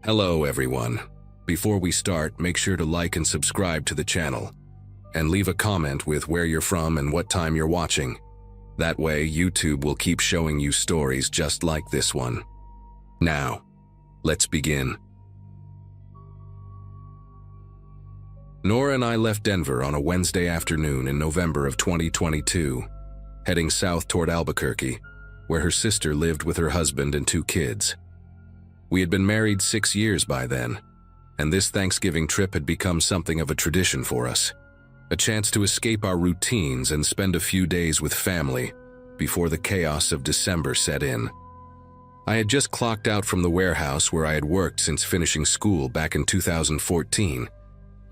Hello everyone. Before we start, make sure to like and subscribe to the channel, and leave a comment with where you're from and what time you're watching. That way, YouTube will keep showing you stories just like this one. Now, let's begin. Nora and I left Denver on a Wednesday afternoon in November of 2022, heading south toward Albuquerque, where her sister lived with her husband and 2 kids. We had been married 6 years by then, and this Thanksgiving trip had become something of a tradition for us, a chance to escape our routines and spend a few days with family before the chaos of December set in. I had just clocked out from the warehouse where I had worked since finishing school back in 2014,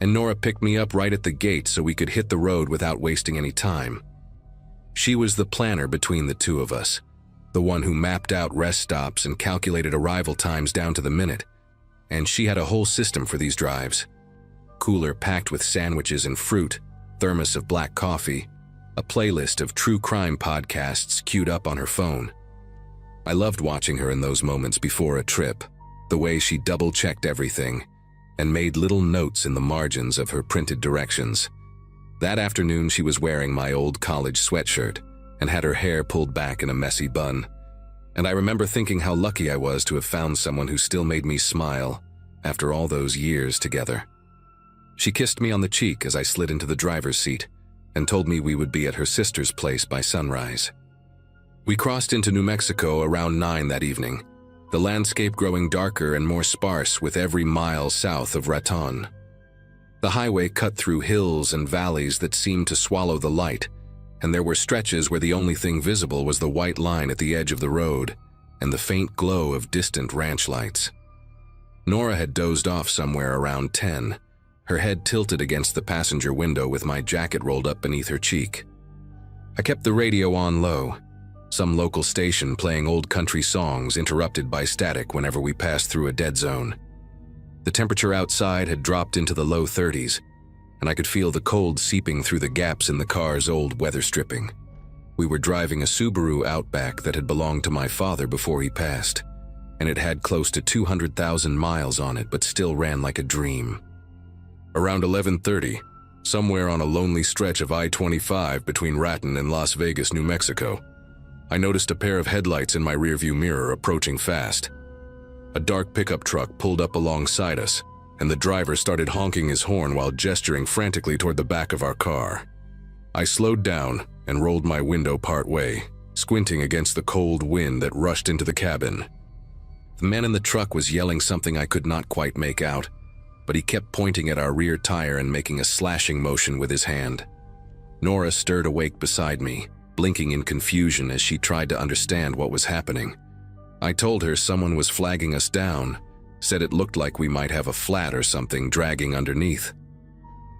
and Nora picked me up right at the gate so we could hit the road without wasting any time. She was the planner between the two of us, the one who mapped out rest stops and calculated arrival times down to the minute, and she had a whole system for these drives. Cooler packed with sandwiches and fruit, thermos of black coffee, a playlist of true crime podcasts queued up on her phone. I loved watching her in those moments before a trip, the way she double-checked everything and made little notes in the margins of her printed directions. That afternoon she was wearing my old college sweatshirt and had her hair pulled back in a messy bun, and I remember thinking how lucky I was to have found someone who still made me smile after all those years together. She kissed me on the cheek as I slid into the driver's seat and told me we would be at her sister's place by sunrise. We crossed into New Mexico around 9 that evening, the landscape growing darker and more sparse with every mile south of Raton. The highway cut through hills and valleys that seemed to swallow the light, and there were stretches where the only thing visible was the white line at the edge of the road and the faint glow of distant ranch lights. Nora had dozed off somewhere around 10, her head tilted against the passenger window with my jacket rolled up beneath her cheek. I kept the radio on low, some local station playing old country songs interrupted by static whenever we passed through a dead zone. The temperature outside had dropped into the low 30s, and I could feel the cold seeping through the gaps in the car's old weather stripping. We were driving a Subaru Outback that had belonged to my father before he passed, and it had close to 200,000 miles on it but still ran like a dream. Around 11:30, somewhere on a lonely stretch of I-25 between Raton and Las Vegas, New Mexico, I noticed a pair of headlights in my rearview mirror approaching fast. A dark pickup truck pulled up alongside us, and the driver started honking his horn while gesturing frantically toward the back of our car. I slowed down and rolled my window part way, squinting against the cold wind that rushed into the cabin. The man in the truck was yelling something I could not quite make out, but he kept pointing at our rear tire and making a slashing motion with his hand. Nora stirred awake beside me, blinking in confusion as she tried to understand what was happening. I told her someone was flagging us down, said it looked like we might have a flat or something dragging underneath.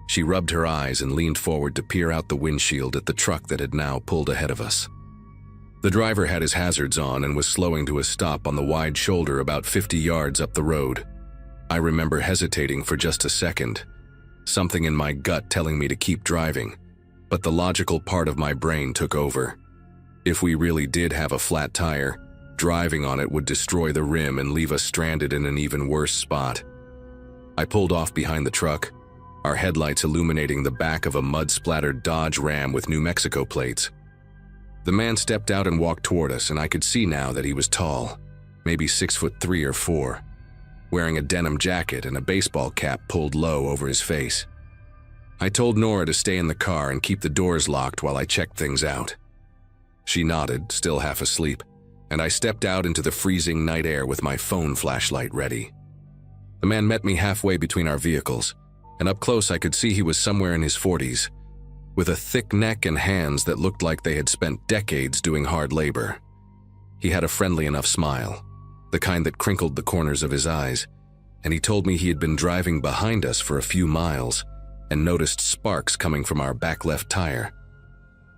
She rubbed her eyes and leaned forward to peer out the windshield at the truck that had now pulled ahead of us. The driver had his hazards on and was slowing to a stop on the wide shoulder about 50 yards up the road. I remember hesitating for just a second, something in my gut telling me to keep driving, but the logical part of my brain took over. If we really did have a flat tire, driving on it would destroy the rim and leave us stranded in an even worse spot. I pulled off behind the truck, our headlights illuminating the back of a mud-splattered Dodge Ram with New Mexico plates. The man stepped out and walked toward us, and I could see now that he was tall, maybe 6'3" or 4", wearing a denim jacket and a baseball cap pulled low over his face. I told Nora to stay in the car and keep the doors locked while I checked things out. She nodded, still half asleep, and I stepped out into the freezing night air with my phone flashlight ready. The man met me halfway between our vehicles, and up close I could see he was somewhere in his 40s, with a thick neck and hands that looked like they had spent decades doing hard labor. He had a friendly enough smile, the kind that crinkled the corners of his eyes, and he told me he had been driving behind us for a few miles and noticed sparks coming from our back left tire.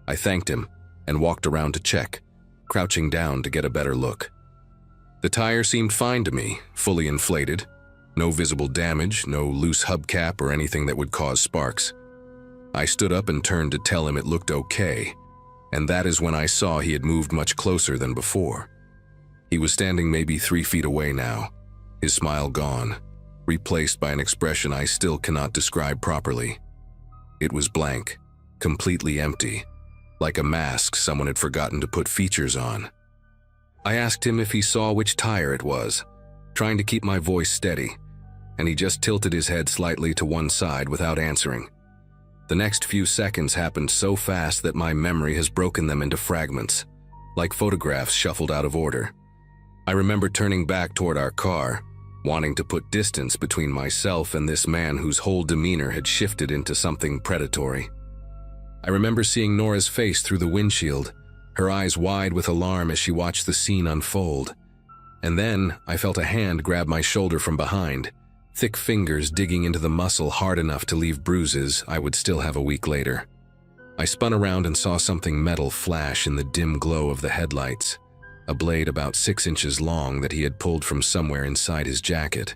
I thanked him and walked around to check, crouching down to get a better look. The tire seemed fine to me, fully inflated, no visible damage, no loose hubcap or anything that would cause sparks. I stood up and turned to tell him it looked okay, and that is when I saw he had moved much closer than before. He was standing maybe 3 feet away now, his smile gone, replaced by an expression I still cannot describe properly. It was blank, completely empty, like a mask someone had forgotten to put features on. I asked him if he saw which tire it was, trying to keep my voice steady, and he just tilted his head slightly to one side without answering. The next few seconds happened so fast that my memory has broken them into fragments, like photographs shuffled out of order. I remember turning back toward our car, wanting to put distance between myself and this man whose whole demeanor had shifted into something predatory. I remember seeing Nora's face through the windshield, her eyes wide with alarm as she watched the scene unfold. And then I felt a hand grab my shoulder from behind, thick fingers digging into the muscle hard enough to leave bruises I would still have a week later. I spun around and saw something metal flash in the dim glow of the headlights, a blade about 6 inches long that he had pulled from somewhere inside his jacket.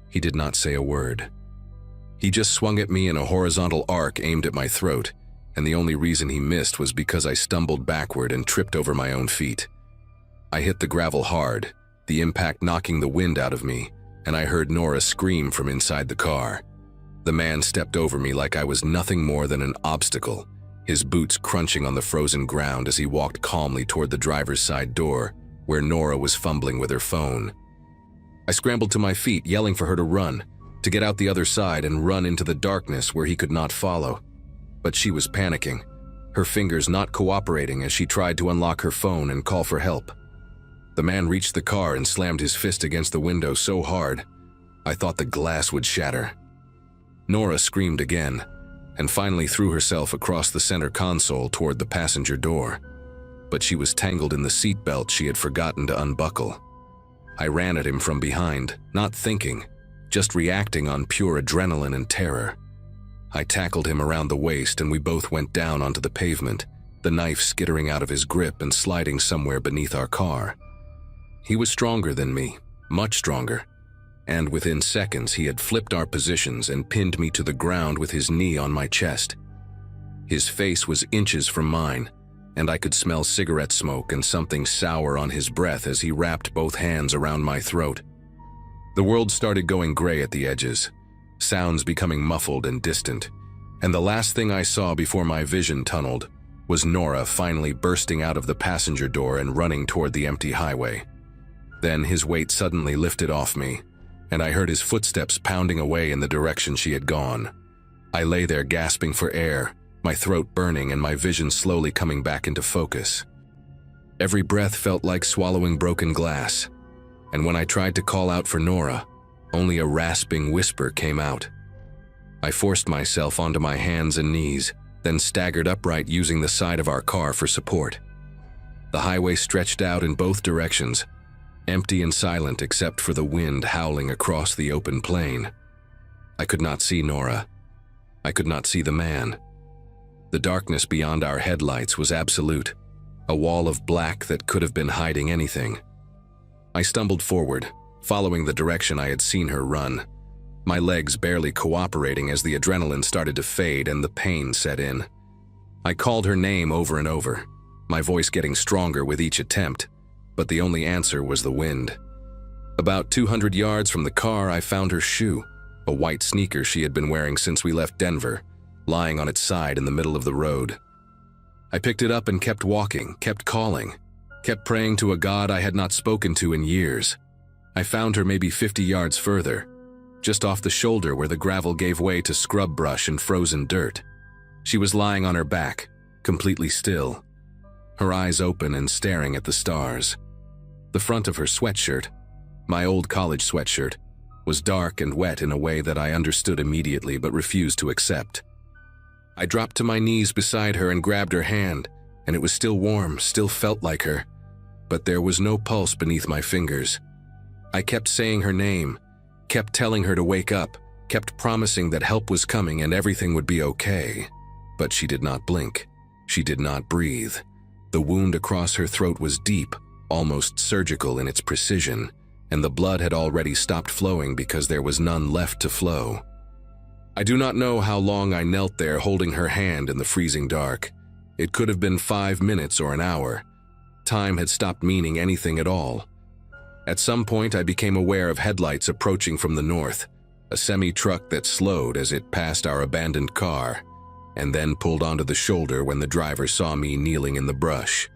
He did not say a word. He just swung at me in a horizontal arc aimed at my throat, and the only reason he missed was because I stumbled backward and tripped over my own feet. I hit the gravel hard, the impact knocking the wind out of me, and I heard Nora scream from inside the car. The man stepped over me like I was nothing more than an obstacle, his boots crunching on the frozen ground as he walked calmly toward the driver's side door, where Nora was fumbling with her phone. I scrambled to my feet, yelling for her to run, to get out the other side and run into the darkness where he could not follow. But she was panicking, her fingers not cooperating as she tried to unlock her phone and call for help. The man reached the car and slammed his fist against the window so hard, I thought the glass would shatter. Nora screamed again, and finally threw herself across the center console toward the passenger door. But she was tangled in the seatbelt she had forgotten to unbuckle. I ran at him from behind, not thinking, just reacting on pure adrenaline and terror. I tackled him around the waist and we both went down onto the pavement, the knife skittering out of his grip and sliding somewhere beneath our car. He was stronger than me, much stronger, and within seconds he had flipped our positions and pinned me to the ground with his knee on my chest. His face was inches from mine, and I could smell cigarette smoke and something sour on his breath as he wrapped both hands around my throat. The world started going gray at the edges, sounds becoming muffled and distant, and the last thing I saw before my vision tunneled was Nora finally bursting out of the passenger door and running toward the empty highway. Then his weight suddenly lifted off me, and I heard his footsteps pounding away in the direction she had gone. I lay there gasping for air, my throat burning and my vision slowly coming back into focus. Every breath felt like swallowing broken glass, and when I tried to call out for Nora, only a rasping whisper came out. I forced myself onto my hands and knees, then staggered upright using the side of our car for support. The highway stretched out in both directions, empty and silent except for the wind howling across the open plain. I could not see Nora. I could not see the man. The darkness beyond our headlights was absolute, a wall of black that could have been hiding anything. I stumbled forward, following the direction I had seen her run, my legs barely cooperating as the adrenaline started to fade and the pain set in. I called her name over and over, my voice getting stronger with each attempt, but the only answer was the wind. About 200 yards from the car, I found her shoe, a white sneaker she had been wearing since we left Denver, lying on its side in the middle of the road. I picked it up and kept walking, kept calling, kept praying to a God I had not spoken to in years. I found her maybe 50 yards further, just off the shoulder where the gravel gave way to scrub brush and frozen dirt. She was lying on her back, completely still, her eyes open and staring at the stars. The front of her sweatshirt, my old college sweatshirt, was dark and wet in a way that I understood immediately but refused to accept. I dropped to my knees beside her and grabbed her hand, and it was still warm, still felt like her, but there was no pulse beneath my fingers. I kept saying her name, kept telling her to wake up, kept promising that help was coming and everything would be okay. But she did not blink. She did not breathe. The wound across her throat was deep, almost surgical in its precision, and the blood had already stopped flowing because there was none left to flow. I do not know how long I knelt there holding her hand in the freezing dark. It could have been 5 minutes or an hour. Time had stopped meaning anything at all. At some point, I became aware of headlights approaching from the north, a semi-truck that slowed as it passed our abandoned car, and then pulled onto the shoulder when the driver saw me kneeling in the brush.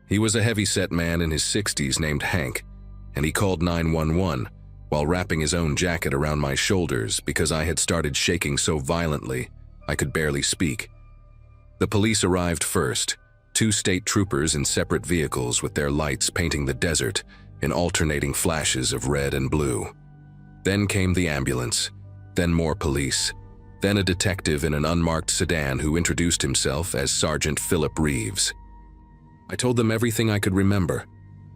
He was a heavy-set man in his 60s named Hank, and he called 911 while wrapping his own jacket around my shoulders because I had started shaking so violently I could barely speak. The police arrived first, 2 state troopers in separate vehicles with their lights painting the desert in alternating flashes of red and blue. Then came the ambulance, then more police, then a detective in an unmarked sedan who introduced himself as Sergeant Philip Reeves. I told them everything I could remember,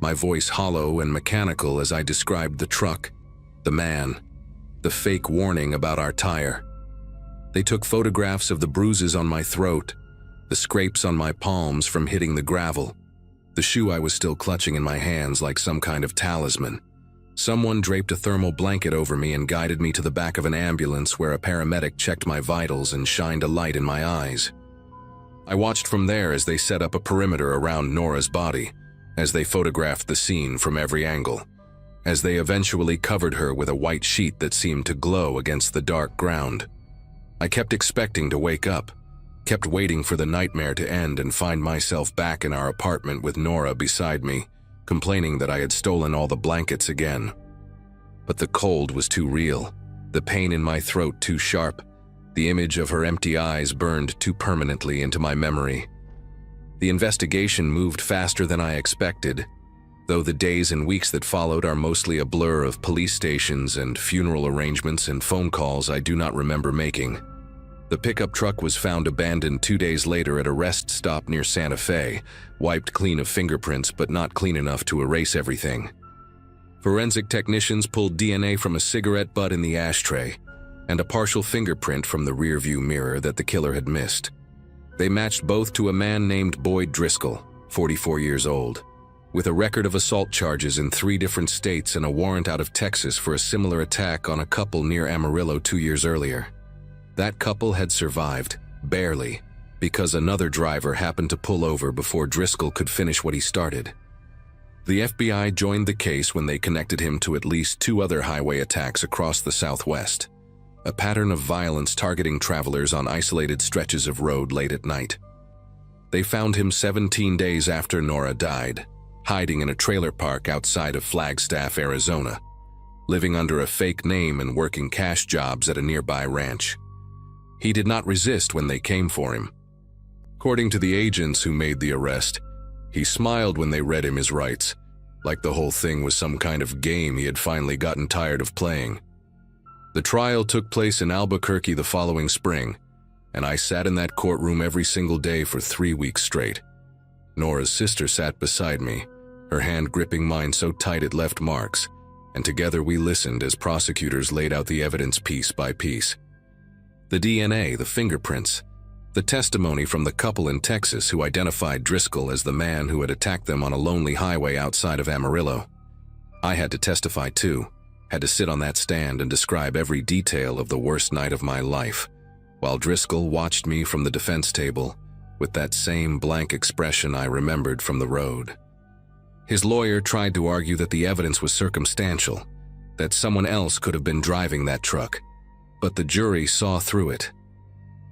my voice hollow and mechanical as I described the truck, the man, the fake warning about our tire. They took photographs of the bruises on my throat, the scrapes on my palms from hitting the gravel, the shoe I was still clutching in my hands like some kind of talisman. Someone draped a thermal blanket over me and guided me to the back of an ambulance where a paramedic checked my vitals and shined a light in my eyes. I watched from there as they set up a perimeter around Nora's body, as they photographed the scene from every angle, as they eventually covered her with a white sheet that seemed to glow against the dark ground. I kept expecting to wake up, kept waiting for the nightmare to end and find myself back in our apartment with Nora beside me, complaining that I had stolen all the blankets again. But the cold was too real, the pain in my throat too sharp, the image of her empty eyes burned too permanently into my memory. The investigation moved faster than I expected, though the days and weeks that followed are mostly a blur of police stations and funeral arrangements and phone calls I do not remember making. The pickup truck was found abandoned 2 days later at a rest stop near Santa Fe, wiped clean of fingerprints but not clean enough to erase everything. Forensic technicians pulled DNA from a cigarette butt in the ashtray and a partial fingerprint from the rearview mirror that the killer had missed. They matched both to a man named Boyd Driscoll, 44 years old, with a record of assault charges in 3 different states and a warrant out of Texas for a similar attack on a couple near Amarillo 2 years earlier. That couple had survived, barely, because another driver happened to pull over before Driscoll could finish what he started. The FBI joined the case when they connected him to at least 2 other highway attacks across the Southwest, a pattern of violence targeting travelers on isolated stretches of road late at night. They found him 17 days after Nora died, hiding in a trailer park outside of Flagstaff, Arizona, living under a fake name and working cash jobs at a nearby ranch. He did not resist when they came for him. According to the agents who made the arrest, he smiled when they read him his rights, like the whole thing was some kind of game he had finally gotten tired of playing. The trial took place in Albuquerque the following spring, and I sat in that courtroom every single day for 3 weeks straight. Nora's sister sat beside me, her hand gripping mine so tight it left marks, and together we listened as prosecutors laid out the evidence piece by piece. The DNA, the fingerprints, the testimony from the couple in Texas who identified Driscoll as the man who had attacked them on a lonely highway outside of Amarillo. I had to testify too, had to sit on that stand and describe every detail of the worst night of my life, while Driscoll watched me from the defense table with that same blank expression I remembered from the road. His lawyer tried to argue that the evidence was circumstantial, that someone else could have been driving that truck, but the jury saw through it.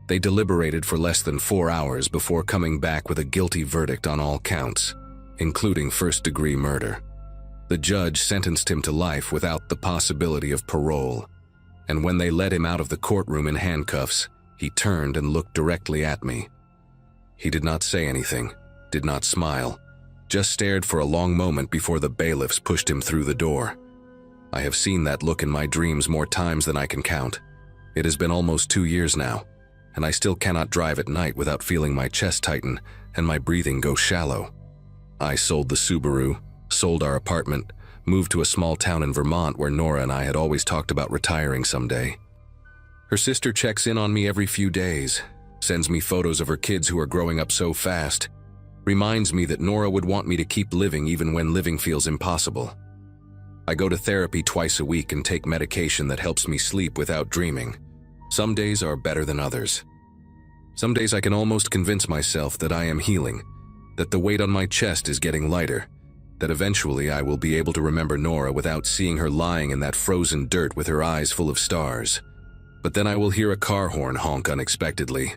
They deliberated for less than 4 hours before coming back with a guilty verdict on all counts, including first-degree murder. The judge sentenced him to life without the possibility of parole, and when they led him out of the courtroom in handcuffs, he turned and looked directly at me. He did not say anything, did not smile, just stared for a long moment before the bailiffs pushed him through the door. I have seen that look in my dreams more times than I can count. It has been almost 2 years now, and I still cannot drive at night without feeling my chest tighten and my breathing go shallow. I sold the Subaru, sold our apartment, moved to a small town in Vermont where Nora and I had always talked about retiring someday. Her sister checks in on me every few days, sends me photos of her kids who are growing up so fast, reminds me that Nora would want me to keep living even when living feels impossible. I go to therapy twice a week and take medication that helps me sleep without dreaming. Some days are better than others. Some days I can almost convince myself that I am healing, that the weight on my chest is getting lighter, that eventually I will be able to remember Nora without seeing her lying in that frozen dirt with her eyes full of stars. But then I will hear a car horn honk unexpectedly,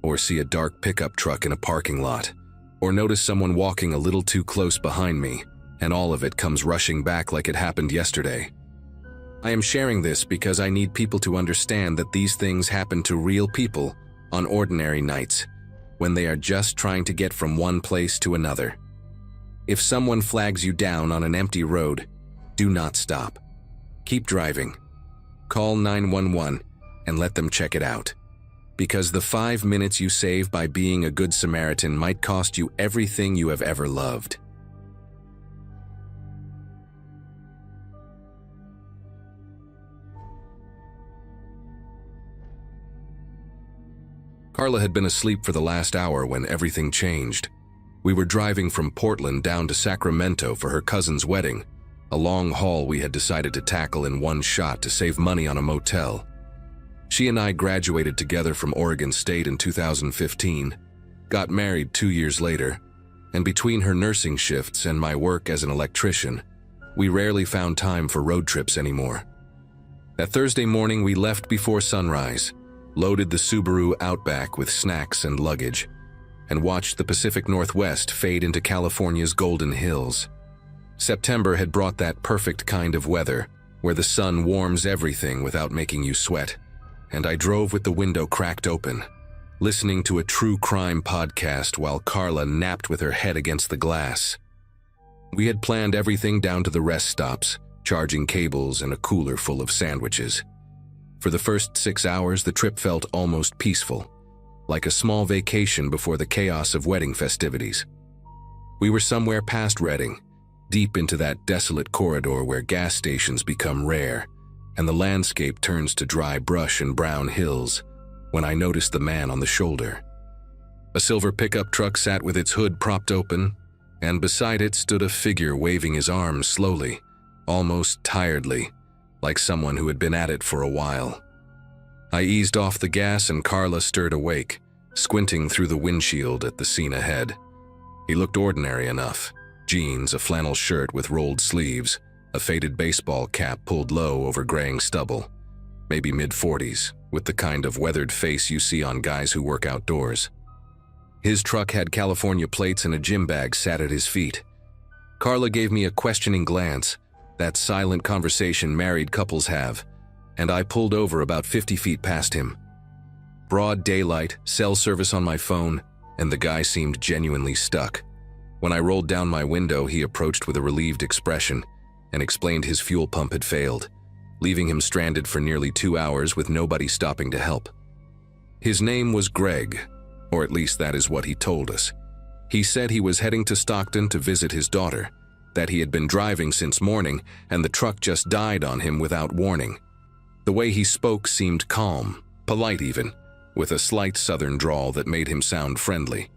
or see a dark pickup truck in a parking lot, or notice someone walking a little too close behind me, and all of it comes rushing back like it happened yesterday. I am sharing this because I need people to understand that these things happen to real people on ordinary nights, when they are just trying to get from one place to another. If someone flags you down on an empty road, do not stop. Keep driving. Call 911 and let them check it out. Because the 5 minutes you save by being a good Samaritan might cost you everything you have ever loved. Carla had been asleep for the last hour when everything changed. We were driving from Portland down to Sacramento for her cousin's wedding, a long haul we had decided to tackle in one shot to save money on a motel. She and I graduated together from Oregon State in 2015, got married 2 years later, and between her nursing shifts and my work as an electrician, we rarely found time for road trips anymore. That Thursday morning we left before sunrise, loaded the Subaru Outback with snacks and luggage, and watched the Pacific Northwest fade into California's Golden Hills. September had brought that perfect kind of weather, where the sun warms everything without making you sweat, and I drove with the window cracked open, listening to a true crime podcast while Carla napped with her head against the glass. We had planned everything down to the rest stops, charging cables and a cooler full of sandwiches. For the first 6 hours, the trip felt almost peaceful, like a small vacation before the chaos of wedding festivities. We were somewhere past Redding, deep into that desolate corridor where gas stations become rare, and the landscape turns to dry brush and brown hills, when I noticed the man on the shoulder. A silver pickup truck sat with its hood propped open, and beside it stood a figure waving his arms slowly, almost tiredly, like someone who had been at it for a while. I eased off the gas and Carla stirred awake, squinting through the windshield at the scene ahead. He looked ordinary enough: jeans, a flannel shirt with rolled sleeves, a faded baseball cap pulled low over graying stubble, maybe mid-40s, with the kind of weathered face you see on guys who work outdoors. His truck had California plates and a gym bag sat at his feet. Carla gave me a questioning glance, that silent conversation married couples have, and I pulled over about 50 feet past him. Broad daylight, cell service on my phone, and the guy seemed genuinely stuck. When I rolled down my window, he approached with a relieved expression and explained his fuel pump had failed, leaving him stranded for nearly 2 hours with nobody stopping to help. His name was Greg, or at least that is what he told us. He said he was heading to Stockton to visit his daughter, that he had been driving since morning and the truck just died on him without warning. The way he spoke seemed calm, polite even, with a slight southern drawl that made him sound friendly.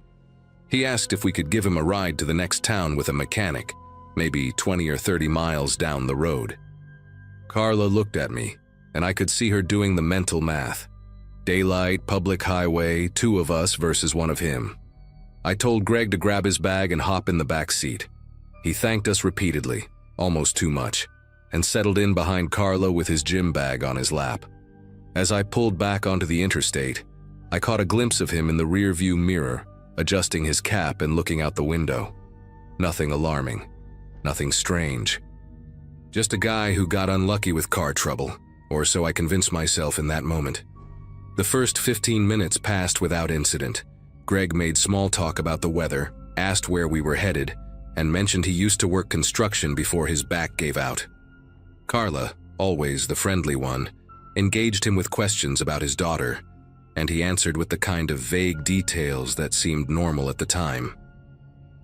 He asked if we could give him a ride to the next town with a mechanic, maybe 20 or 30 miles down the road. Carla looked at me, and I could see her doing the mental math. Daylight, public highway, 2 of us versus 1 of him. I told Greg to grab his bag and hop in the back seat. He thanked us repeatedly, almost too much, and settled in behind Carla with his gym bag on his lap. As I pulled back onto the interstate, I caught a glimpse of him in the rearview mirror, adjusting his cap and looking out the window. Nothing alarming. Nothing strange. Just a guy who got unlucky with car trouble, or so I convinced myself in that moment. The first 15 minutes passed without incident. Greg made small talk about the weather, asked where we were headed, and mentioned he used to work construction before his back gave out. Carla, always the friendly one, engaged him with questions about his daughter, and he answered with the kind of vague details that seemed normal at the time.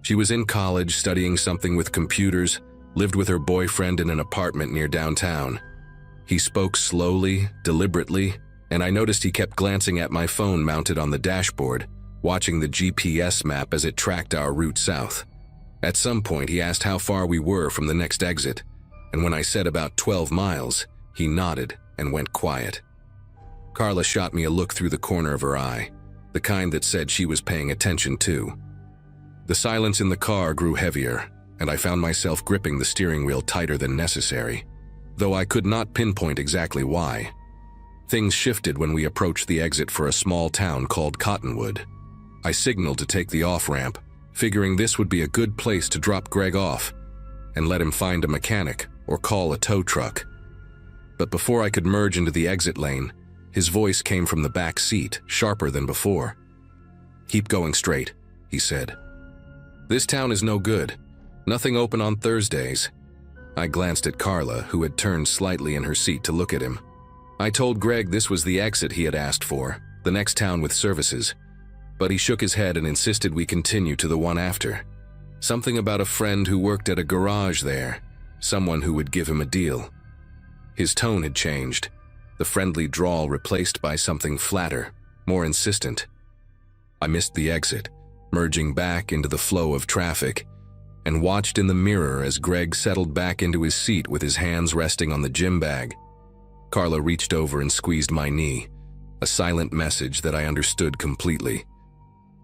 She was in college studying something with computers, lived with her boyfriend in an apartment near downtown. He spoke slowly, deliberately, and I noticed he kept glancing at my phone mounted on the dashboard, watching the GPS map as it tracked our route south. At some point, he asked how far we were from the next exit, and when I said about 12 miles, he nodded and went quiet. Carla shot me a look through the corner of her eye, the kind that said she was paying attention too. The silence in the car grew heavier, and I found myself gripping the steering wheel tighter than necessary, though I could not pinpoint exactly why. Things shifted when we approached the exit for a small town called Cottonwood. I signaled to take the off-ramp, figuring this would be a good place to drop Greg off and let him find a mechanic or call a tow truck. But before I could merge into the exit lane, his voice came from the back seat, sharper than before. "Keep going straight," he said. "This town is no good. Nothing open on Thursdays." I glanced at Carla, who had turned slightly in her seat to look at him. I told Greg this was the exit he had asked for, the next town with services, but he shook his head and insisted we continue to the one after. Something about a friend who worked at a garage there, someone who would give him a deal. His tone had changed, the friendly drawl replaced by something flatter, more insistent. I missed the exit, merging back into the flow of traffic, and watched in the mirror as Greg settled back into his seat with his hands resting on the gym bag. Carla reached over and squeezed my knee, a silent message that I understood completely.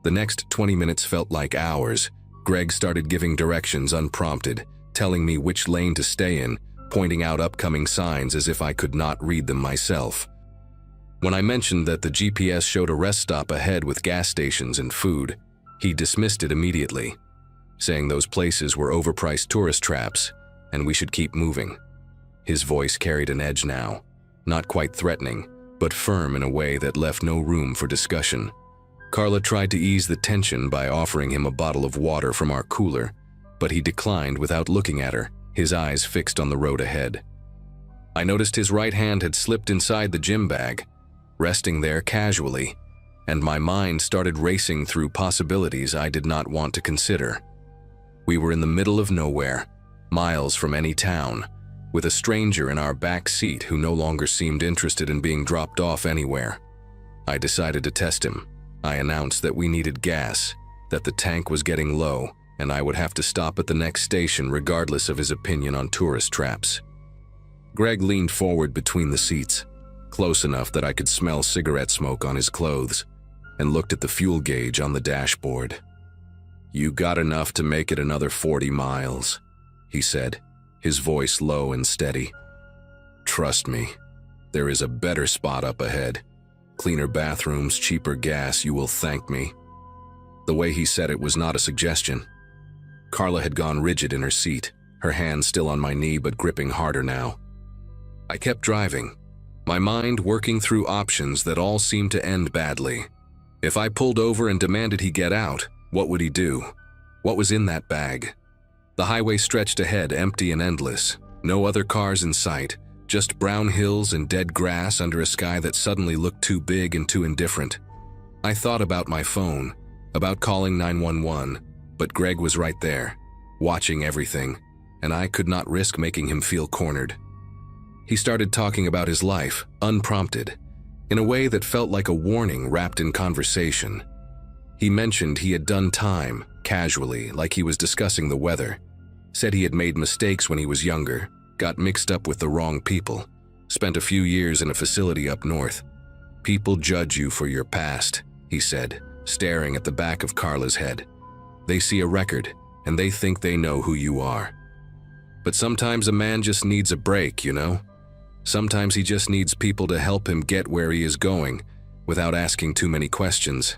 The next 20 minutes felt like hours. Greg started giving directions unprompted, telling me which lane to stay in, pointing out upcoming signs as if I could not read them myself. When I mentioned that the GPS showed a rest stop ahead with gas stations and food, he dismissed it immediately, saying those places were overpriced tourist traps and we should keep moving. His voice carried an edge now, not quite threatening, but firm in a way that left no room for discussion. Carla tried to ease the tension by offering him a bottle of water from our cooler, but he declined without looking at her, his eyes fixed on the road ahead. I noticed his right hand had slipped inside the gym bag, resting there casually, and my mind started racing through possibilities I did not want to consider. We were in the middle of nowhere, miles from any town, with a stranger in our back seat who no longer seemed interested in being dropped off anywhere. I decided to test him. I announced that we needed gas, that the tank was getting low, and I would have to stop at the next station regardless of his opinion on tourist traps. Greg leaned forward between the seats, close enough that I could smell cigarette smoke on his clothes, and looked at the fuel gauge on the dashboard. "You got enough to make it another 40 miles, he said, his voice low and steady. "Trust me, there is a better spot up ahead. Cleaner bathrooms, cheaper gas, you will thank me." The way he said it was not a suggestion. Carla had gone rigid in her seat, her hand still on my knee but gripping harder now. I kept driving, my mind working through options that all seemed to end badly. If I pulled over and demanded he get out, what would he do? What was in that bag? The highway stretched ahead, empty and endless. No other cars in sight, just brown hills and dead grass under a sky that suddenly looked too big and too indifferent. I thought about my phone, about calling 911, but Greg was right there, watching everything, and I could not risk making him feel cornered. He started talking about his life, unprompted, in a way that felt like a warning wrapped in conversation. He mentioned he had done time, casually, like he was discussing the weather. Said he had made mistakes when he was younger, got mixed up with the wrong people, spent a few years in a facility up north. "People judge you for your past," he said, staring at the back of Carla's head. "They see a record, and they think they know who you are. But sometimes a man just needs a break, you know? Sometimes he just needs people to help him get where he is going, without asking too many questions."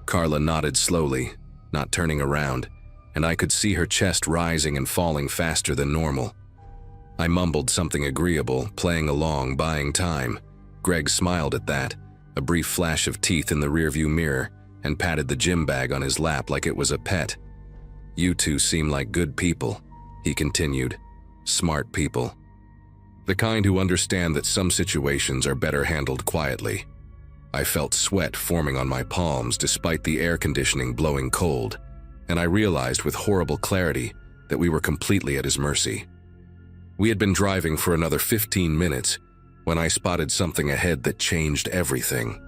Carla nodded slowly, not turning around, and I could see her chest rising and falling faster than normal. I mumbled something agreeable, playing along, buying time. Greg smiled at that, a brief flash of teeth in the rearview mirror, and patted the gym bag on his lap like it was a pet. "You two seem like good people," he continued. "Smart people. The kind who understand that some situations are better handled quietly." I felt sweat forming on my palms despite the air conditioning blowing cold, and I realized with horrible clarity that we were completely at his mercy. We had been driving for another 15 minutes when I spotted something ahead that changed everything.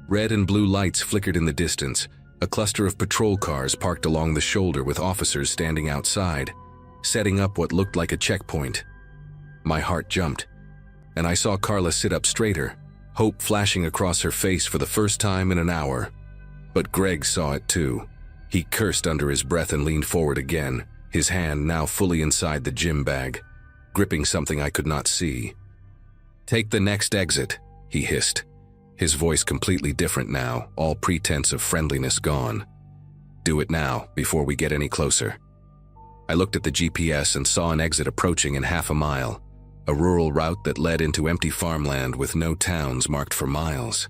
Red and blue lights flickered in the distance, a cluster of patrol cars parked along the shoulder with officers standing outside, setting up what looked like a checkpoint. My heart jumped, and I saw Carla sit up straighter, hope flashing across her face for the first time in an hour. But Greg saw it too. He cursed under his breath and leaned forward again, his hand now fully inside the gym bag, gripping something I could not see. "Take the next exit," he hissed, his voice completely different now, all pretense of friendliness gone. "Do it now, before we get any closer." I looked at the GPS and saw an exit approaching in half a mile, a rural route that led into empty farmland with no towns marked for miles.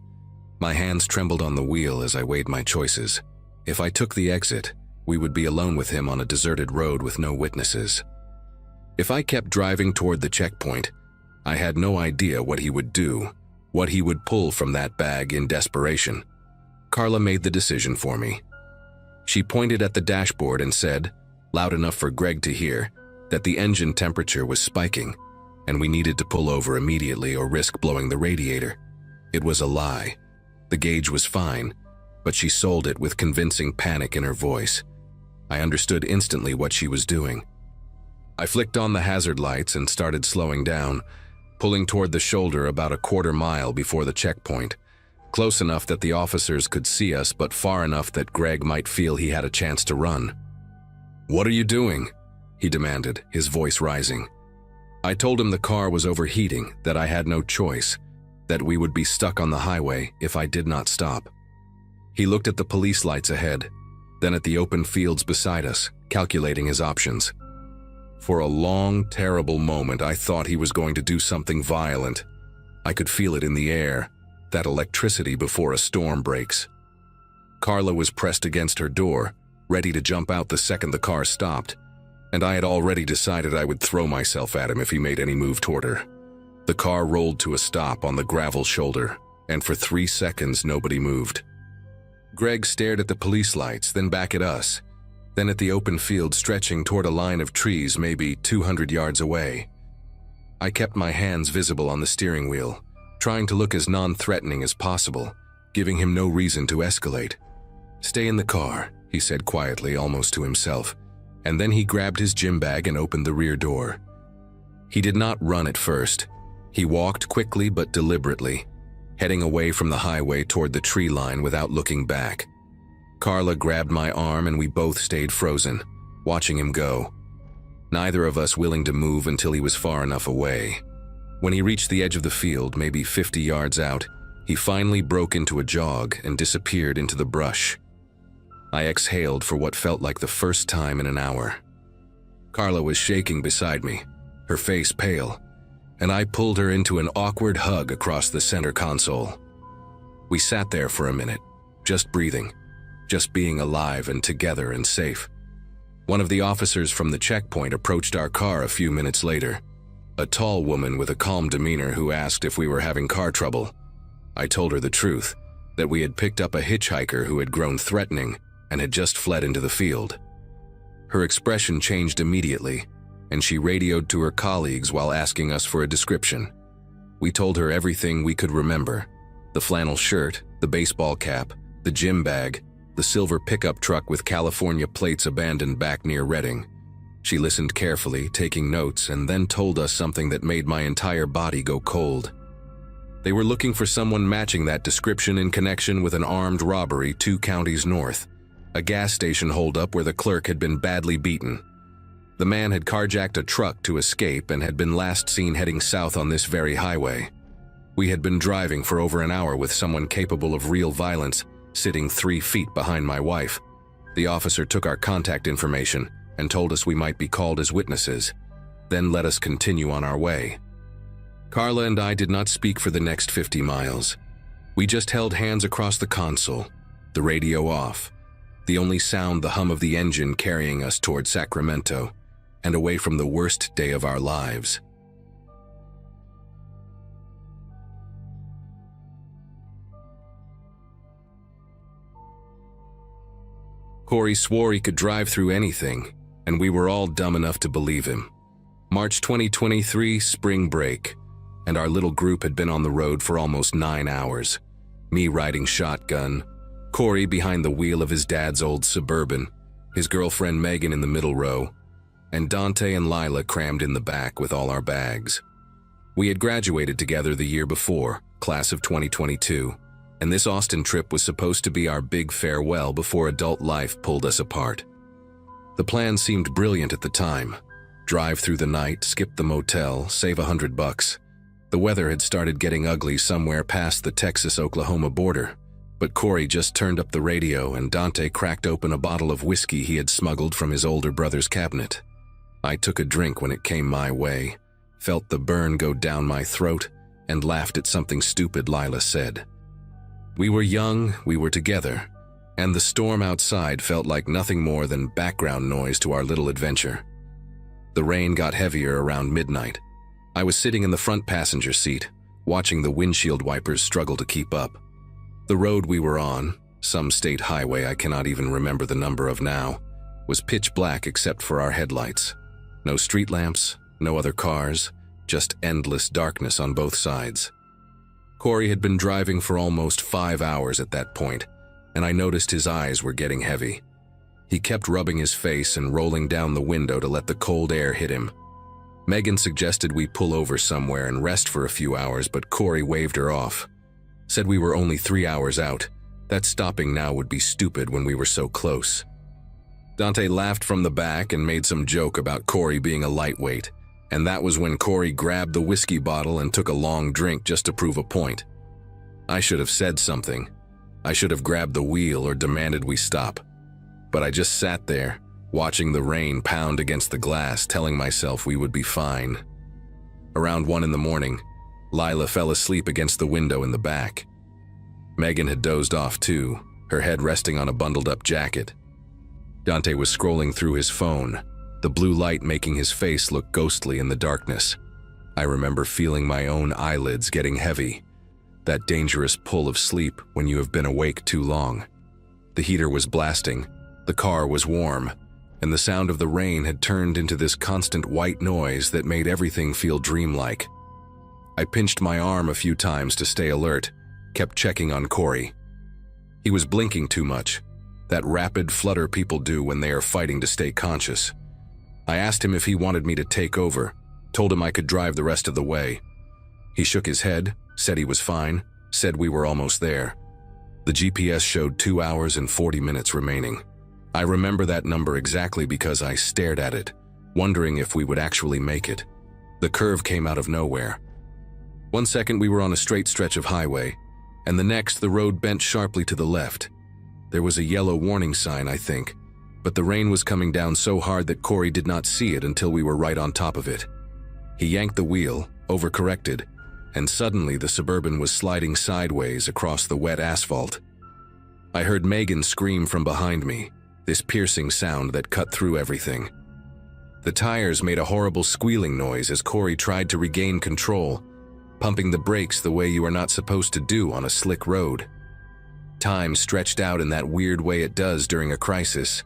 My hands trembled on the wheel as I weighed my choices. If I took the exit, we would be alone with him on a deserted road with no witnesses. If I kept driving toward the checkpoint, I had no idea what he would do, what he would pull from that bag in desperation. Carla made the decision for me. She pointed at the dashboard and said, loud enough for Greg to hear, that the engine temperature was spiking, and we needed to pull over immediately or risk blowing the radiator. It was a lie. The gauge was fine, but she sold it with convincing panic in her voice. I understood instantly what she was doing. I flicked on the hazard lights and started slowing down, pulling toward the shoulder about a quarter mile before the checkpoint, close enough that the officers could see us but far enough that Greg might feel he had a chance to run. "What are you doing?" he demanded, his voice rising. I told him the car was overheating, that I had no choice, that we would be stuck on the highway if I did not stop. He looked at the police lights ahead, then at the open fields beside us, calculating his options. For a long, terrible moment, I thought he was going to do something violent. I could feel it in the air, that electricity before a storm breaks. Carla was pressed against her door, ready to jump out the second the car stopped, and I had already decided I would throw myself at him if he made any move toward her. The car rolled to a stop on the gravel shoulder, and for 3 seconds nobody moved. Greg stared at the police lights, then back at us, then at the open field stretching toward a line of trees maybe 200 yards away. I kept my hands visible on the steering wheel, trying to look as non-threatening as possible, giving him no reason to escalate. "Stay in the car," he said quietly, almost to himself, and then he grabbed his gym bag and opened the rear door. He did not run at first. He walked quickly but deliberately, heading away from the highway toward the tree line without looking back. Carla grabbed my arm and we both stayed frozen, watching him go, neither of us willing to move until he was far enough away. When he reached the edge of the field, maybe 50 yards out, he finally broke into a jog and disappeared into the brush. I exhaled for what felt like the first time in an hour. Carla was shaking beside me, her face pale, and I pulled her into an awkward hug across the center console. We sat there for a minute, just breathing, just being alive and together and safe. One of the officers from the checkpoint approached our car a few minutes later, a tall woman with a calm demeanor who asked if we were having car trouble. I told her the truth, that we had picked up a hitchhiker who had grown threatening and had just fled into the field. Her expression changed immediately, and she radioed to her colleagues while asking us for a description. We told her everything we could remember: the flannel shirt, the baseball cap, the gym bag, the silver pickup truck with California plates abandoned back near Redding. She listened carefully, taking notes, and then told us something that made my entire body go cold. They were looking for someone matching that description in connection with an armed robbery 2 counties north, a gas station holdup where the clerk had been badly beaten. The man had carjacked a truck to escape and had been last seen heading south on this very highway. We had been driving for over an hour with someone capable of real violence sitting 3 feet behind my wife. The officer took our contact information and told us we might be called as witnesses, then let us continue on our way. Carla and I did not speak for the next 50 miles. We just held hands across the console, the radio off, the only sound the hum of the engine carrying us toward Sacramento and away from the worst day of our lives. Corey swore he could drive through anything, and we were all dumb enough to believe him. March 2023, spring break, and our little group had been on the road for almost 9 hours. Me riding shotgun, Corey behind the wheel of his dad's old Suburban, his girlfriend Megan in the middle row, and Dante and Lila crammed in the back with all our bags. We had graduated together the year before, class of 2022, and this Austin trip was supposed to be our big farewell before adult life pulled us apart. The plan seemed brilliant at the time. Drive through the night, skip the motel, save $100. The weather had started getting ugly somewhere past the Texas-Oklahoma border, but Corey just turned up the radio and Dante cracked open a bottle of whiskey he had smuggled from his older brother's cabinet. I took a drink when it came my way, felt the burn go down my throat, and laughed at something stupid Lila said. We were young, we were together, and the storm outside felt like nothing more than background noise to our little adventure. The rain got heavier around midnight. I was sitting in the front passenger seat, watching the windshield wipers struggle to keep up. The road we were on, some state highway I cannot even remember the number of now, was pitch black except for our headlights. No street lamps, no other cars, just endless darkness on both sides. Corey had been driving for almost 5 hours at that point, and I noticed his eyes were getting heavy. He kept rubbing his face and rolling down the window to let the cold air hit him. Megan suggested we pull over somewhere and rest for a few hours, but Corey waved her off. Said we were only 3 hours out, that stopping now would be stupid when we were so close. Dante laughed from the back and made some joke about Corey being a lightweight, and that was when Corey grabbed the whiskey bottle and took a long drink just to prove a point. I should have said something. I should have grabbed the wheel or demanded we stop. But I just sat there, watching the rain pound against the glass, telling myself we would be fine. Around 1 in the morning, Lila fell asleep against the window in the back. Megan had dozed off too, her head resting on a bundled-up jacket. Dante was scrolling through his phone, the blue light making his face look ghostly in the darkness. I remember feeling my own eyelids getting heavy, that dangerous pull of sleep when you have been awake too long. The heater was blasting, the car was warm, and the sound of the rain had turned into this constant white noise that made everything feel dreamlike. I pinched my arm a few times to stay alert, kept checking on Corey. He was blinking too much, that rapid flutter people do when they are fighting to stay conscious. I asked him if he wanted me to take over, told him I could drive the rest of the way. He shook his head, said he was fine, said we were almost there. The GPS showed 2 hours and 40 minutes remaining. I remember that number exactly because I stared at it, wondering if we would actually make it. The curve came out of nowhere. 1 second we were on a straight stretch of highway, and the next the road bent sharply to the left. There was a yellow warning sign, I think, but the rain was coming down so hard that Corey did not see it until we were right on top of it. He yanked the wheel, overcorrected, and suddenly the Suburban was sliding sideways across the wet asphalt. I heard Megan scream from behind me, this piercing sound that cut through everything. The tires made a horrible squealing noise as Corey tried to regain control, pumping the brakes the way you are not supposed to do on a slick road. Time stretched out in that weird way it does during a crisis.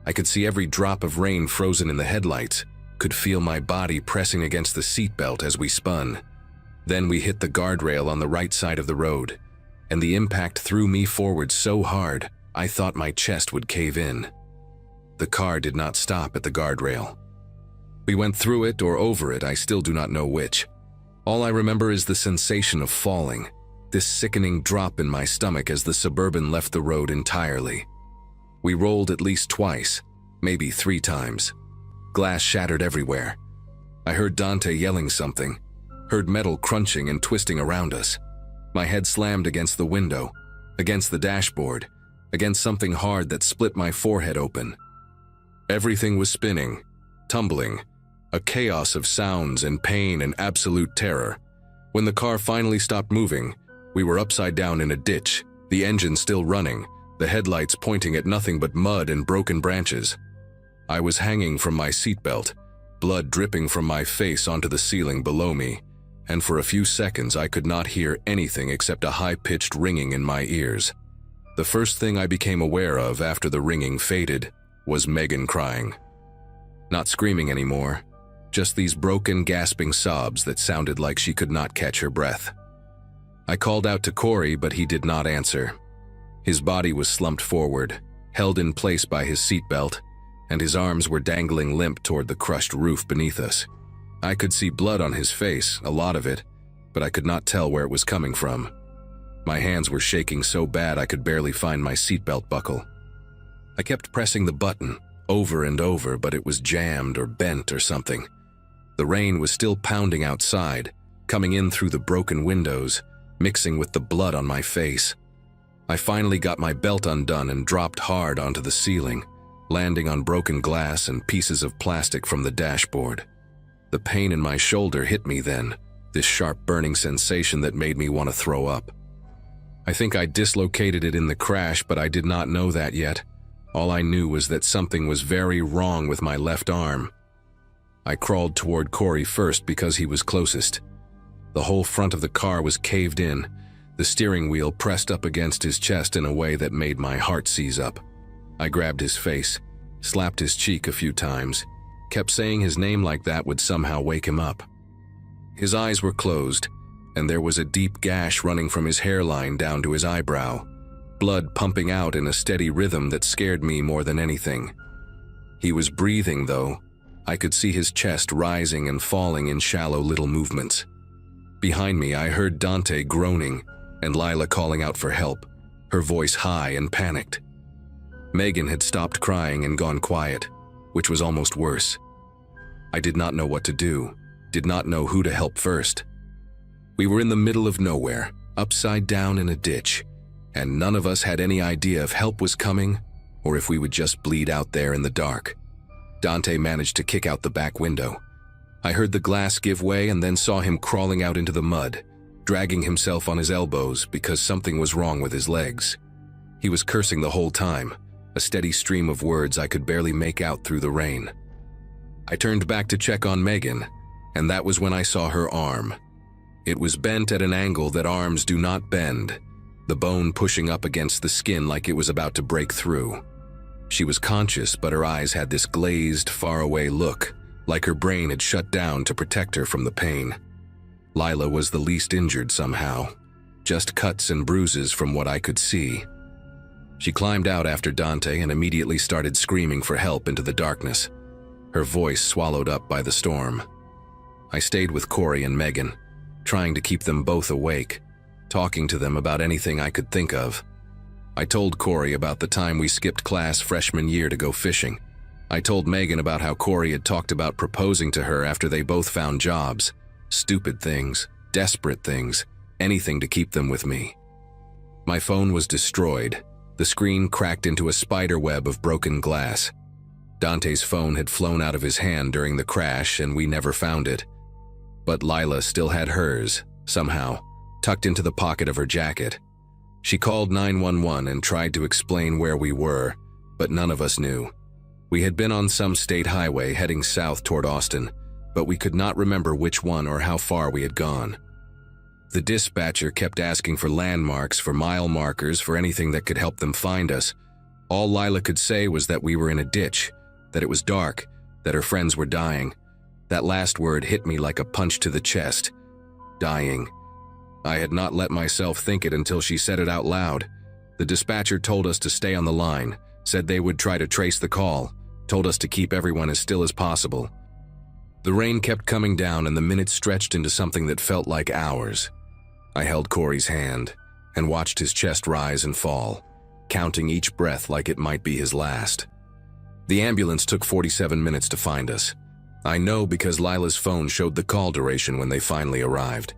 I could see every drop of rain frozen in the headlights, could feel my body pressing against the seatbelt as we spun. Then we hit the guardrail on the right side of the road, and the impact threw me forward so hard I thought my chest would cave in. The car did not stop at the guardrail. We went through it or over it, I still do not know which. All I remember is the sensation of falling, this sickening drop in my stomach as the Suburban left the road entirely. We rolled at least twice, maybe 3 times. Glass shattered everywhere. I heard Dante yelling something, heard metal crunching and twisting around us. My head slammed against the window, against the dashboard, against something hard that split my forehead open. Everything was spinning, tumbling, a chaos of sounds and pain and absolute terror. When the car finally stopped moving, we were upside down in a ditch, the engine still running, the headlights pointing at nothing but mud and broken branches. I was hanging from my seatbelt, blood dripping from my face onto the ceiling below me, and for a few seconds I could not hear anything except a high-pitched ringing in my ears. The first thing I became aware of after the ringing faded was Megan crying. Not screaming anymore, just these broken, gasping sobs that sounded like she could not catch her breath. I called out to Corey, but he did not answer. His body was slumped forward, held in place by his seatbelt, and his arms were dangling limp toward the crushed roof beneath us. I could see blood on his face, a lot of it, but I could not tell where it was coming from. My hands were shaking so bad I could barely find my seatbelt buckle. I kept pressing the button, over and over, but it was jammed or bent or something. The rain was still pounding outside, coming in through the broken windows, mixing with the blood on my face. I finally got my belt undone and dropped hard onto the ceiling, landing on broken glass and pieces of plastic from the dashboard. The pain in my shoulder hit me then, this sharp burning sensation that made me want to throw up. I think I dislocated it in the crash, but I did not know that yet. All I knew was that something was very wrong with my left arm. I crawled toward Corey first because he was closest. The whole front of the car was caved in, the steering wheel pressed up against his chest in a way that made my heart seize up. I grabbed his face, slapped his cheek a few times, kept saying his name like that would somehow wake him up. His eyes were closed, and there was a deep gash running from his hairline down to his eyebrow, blood pumping out in a steady rhythm that scared me more than anything. He was breathing, though. I could see his chest rising and falling in shallow little movements. Behind me, I heard Dante groaning and Lila calling out for help, her voice high and panicked. Megan had stopped crying and gone quiet, which was almost worse. I did not know what to do, did not know who to help first. We were in the middle of nowhere, upside down in a ditch, and none of us had any idea if help was coming or if we would just bleed out there in the dark. Dante managed to kick out the back window. I heard the glass give way and then saw him crawling out into the mud, dragging himself on his elbows because something was wrong with his legs. He was cursing the whole time, a steady stream of words I could barely make out through the rain. I turned back to check on Megan, and that was when I saw her arm. It was bent at an angle that arms do not bend, the bone pushing up against the skin like it was about to break through. She was conscious, but her eyes had this glazed, faraway look, like her brain had shut down to protect her from the pain. Lila was the least injured somehow, just cuts and bruises from what I could see. She climbed out after Dante and immediately started screaming for help into the darkness, her voice swallowed up by the storm. I stayed with Corey and Megan, trying to keep them both awake, talking to them about anything I could think of. I told Corey about the time we skipped class freshman year to go fishing. I told Megan about how Corey had talked about proposing to her after they both found jobs. Stupid things, desperate things, anything to keep them with me. My phone was destroyed. The screen cracked into a spider web of broken glass. Dante's phone had flown out of his hand during the crash and we never found it. But Lila still had hers, somehow, tucked into the pocket of her jacket. She called 911 and tried to explain where we were, but none of us knew. We had been on some state highway heading south toward Austin, but we could not remember which one or how far we had gone. The dispatcher kept asking for landmarks, for mile markers, for anything that could help them find us. All Lila could say was that we were in a ditch, that it was dark, that her friends were dying. That last word hit me like a punch to the chest. Dying. I had not let myself think it until she said it out loud. The dispatcher told us to stay on the line, said they would try to trace the call, told us to keep everyone as still as possible. The rain kept coming down and the minutes stretched into something that felt like hours. I held Corey's hand and watched his chest rise and fall, counting each breath like it might be his last. The ambulance took 47 minutes to find us. I know because Lila's phone showed the call duration when they finally arrived.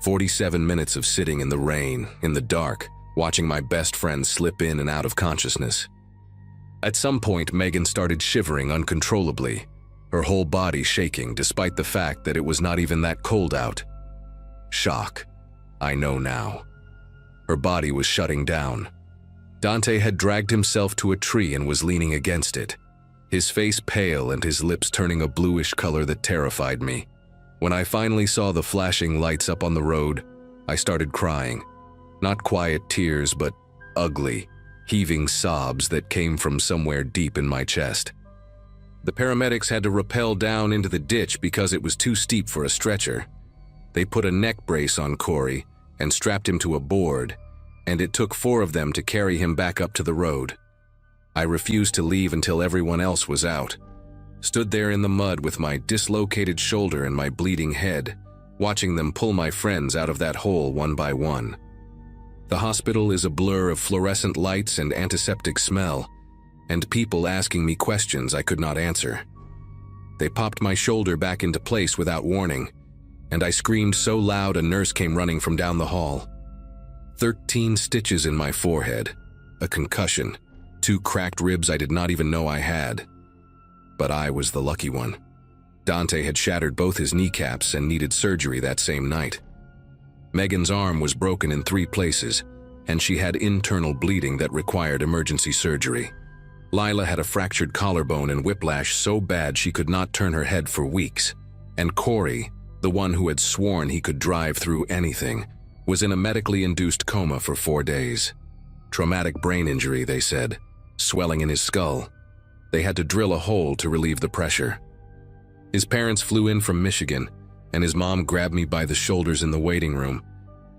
47 minutes of sitting in the rain, in the dark, watching my best friend slip in and out of consciousness. At some point, Megan started shivering uncontrollably, her whole body shaking despite the fact that it was not even that cold out. Shock. I know now. Her body was shutting down. Dante had dragged himself to a tree and was leaning against it, his face pale and his lips turning a bluish color that terrified me. When I finally saw the flashing lights up on the road, I started crying. Not quiet tears, but ugly, heaving sobs that came from somewhere deep in my chest. The paramedics had to rappel down into the ditch because it was too steep for a stretcher. They put a neck brace on Corey and strapped him to a board, and it took 4 of them to carry him back up to the road. I refused to leave until everyone else was out. Stood there in the mud with my dislocated shoulder and my bleeding head, watching them pull my friends out of that hole one by one. The hospital is a blur of fluorescent lights and antiseptic smell, and people asking me questions I could not answer. They popped my shoulder back into place without warning, and I screamed so loud a nurse came running from down the hall. 13 stitches in my forehead, a concussion, 2 cracked ribs I did not even know I had. But I was the lucky one. Dante had shattered both his kneecaps and needed surgery that same night. Megan's arm was broken in 3 places, and she had internal bleeding that required emergency surgery. Lila had a fractured collarbone and whiplash so bad she could not turn her head for weeks. And Corey, the one who had sworn he could drive through anything, was in a medically induced coma for 4 days. Traumatic brain injury, they said, swelling in his skull. They had to drill a hole to relieve the pressure. His parents flew in from Michigan, and his mom grabbed me by the shoulders in the waiting room,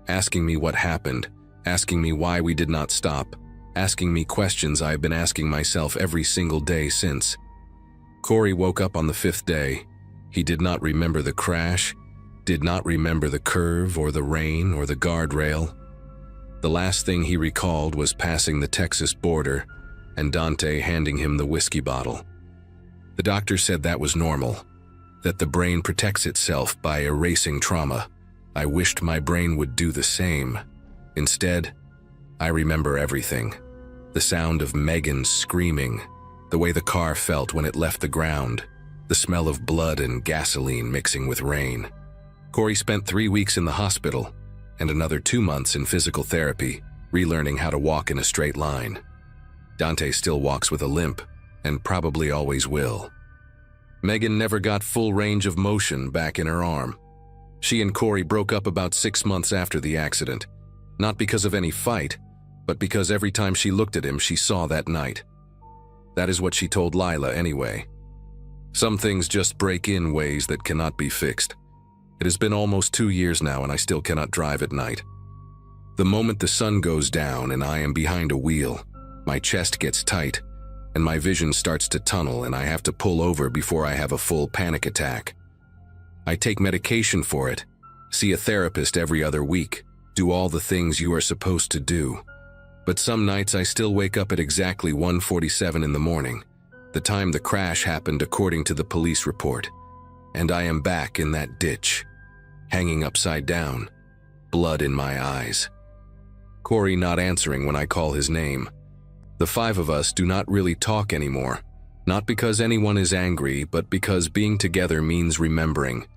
asking me what happened, asking me why we did not stop, asking me questions I have been asking myself every single day since. Corey woke up on the 5th day. He did not remember the crash, did not remember the curve or the rain or the guardrail. The last thing he recalled was passing the Texas border and Dante handing him the whiskey bottle. The doctor said that was normal, that the brain protects itself by erasing trauma. I wished my brain would do the same. Instead, I remember everything. The sound of Megan screaming, the way the car felt when it left the ground, the smell of blood and gasoline mixing with rain. Corey spent 3 weeks in the hospital and another 2 months in physical therapy, relearning how to walk in a straight line. Dante still walks with a limp, and probably always will. Megan never got full range of motion back in her arm. She and Corey broke up about 6 months after the accident, not because of any fight, but because every time she looked at him, she saw that night. That is what she told Lila anyway. Some things just break in ways that cannot be fixed. It has been almost 2 years now and I still cannot drive at night. The moment the sun goes down and I am behind a wheel, my chest gets tight and my vision starts to tunnel and I have to pull over before I have a full panic attack. I take medication for it, see a therapist every other week, do all the things you are supposed to do. But some nights I still wake up at exactly 1:47 in the morning, the time the crash happened according to the police report, and I am back in that ditch, hanging upside down, blood in my eyes. Corey not answering when I call his name. The 5 of us do not really talk anymore, not because anyone is angry, but because being together means remembering,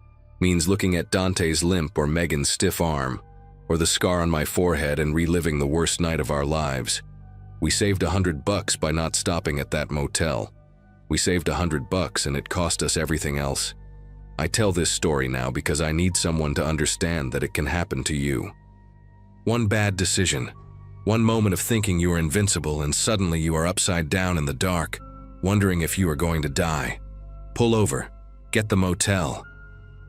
means looking at Dante's limp or Megan's stiff arm, or the scar on my forehead and reliving the worst night of our lives. We saved $100 by not stopping at that motel. We saved $100 and it cost us everything else. I tell this story now because I need someone to understand that it can happen to you. One bad decision, one moment of thinking you are invincible and suddenly you are upside down in the dark, wondering if you are going to die. Pull over, get the motel.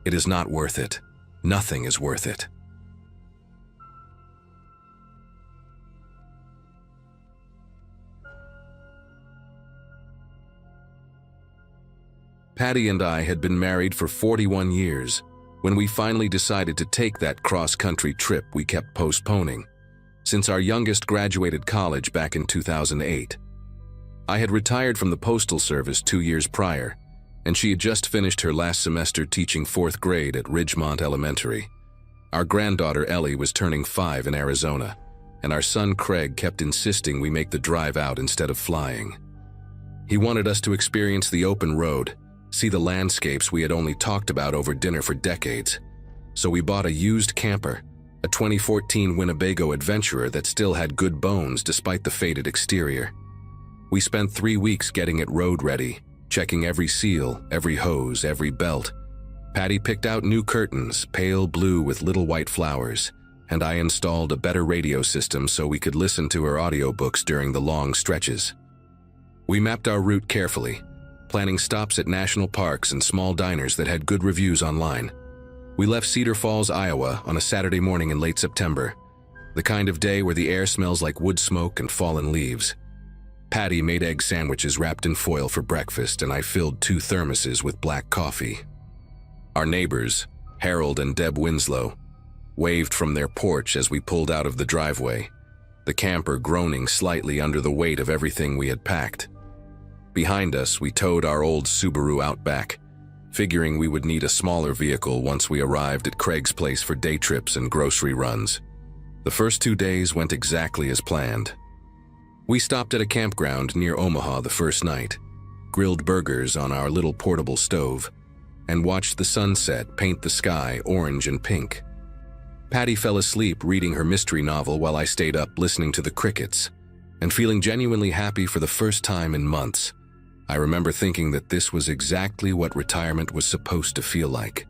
It is not worth it. Nothing is worth it. Patty and I had been married for 41 years. When we finally decided to take that cross-country trip we kept postponing, since our youngest graduated college back in 2008. I had retired from the Postal Service 2 years prior, and she had just finished her last semester teaching 4th grade at Ridgemont Elementary. Our granddaughter Ellie was turning 5 in Arizona, and our son Craig kept insisting we make the drive out instead of flying. He wanted us to experience the open road, see the landscapes we had only talked about over dinner for decades. So we bought a used camper, a 2014 Winnebago Adventurer that still had good bones despite the faded exterior. We spent 3 weeks getting it road ready, checking every seal, every hose, every belt. Patty picked out new curtains, pale blue with little white flowers, and I installed a better radio system so we could listen to her audiobooks during the long stretches. We mapped our route carefully, planning stops at national parks and small diners that had good reviews online. We left Cedar Falls, Iowa on a Saturday morning in late September, the kind of day where the air smells like wood smoke and fallen leaves. Patty made egg sandwiches wrapped in foil for breakfast, and I filled 2 thermoses with black coffee. Our neighbors, Harold and Deb Winslow, waved from their porch as we pulled out of the driveway, the camper groaning slightly under the weight of everything we had packed. Behind us, we towed our old Subaru Outback, figuring we would need a smaller vehicle once we arrived at Craig's place for day trips and grocery runs. The first 2 days went exactly as planned. We stopped at a campground near Omaha the first night, grilled burgers on our little portable stove, and watched the sunset paint the sky orange and pink. Patty fell asleep reading her mystery novel while I stayed up listening to the crickets and feeling genuinely happy for the first time in months. I remember thinking that this was exactly what retirement was supposed to feel like.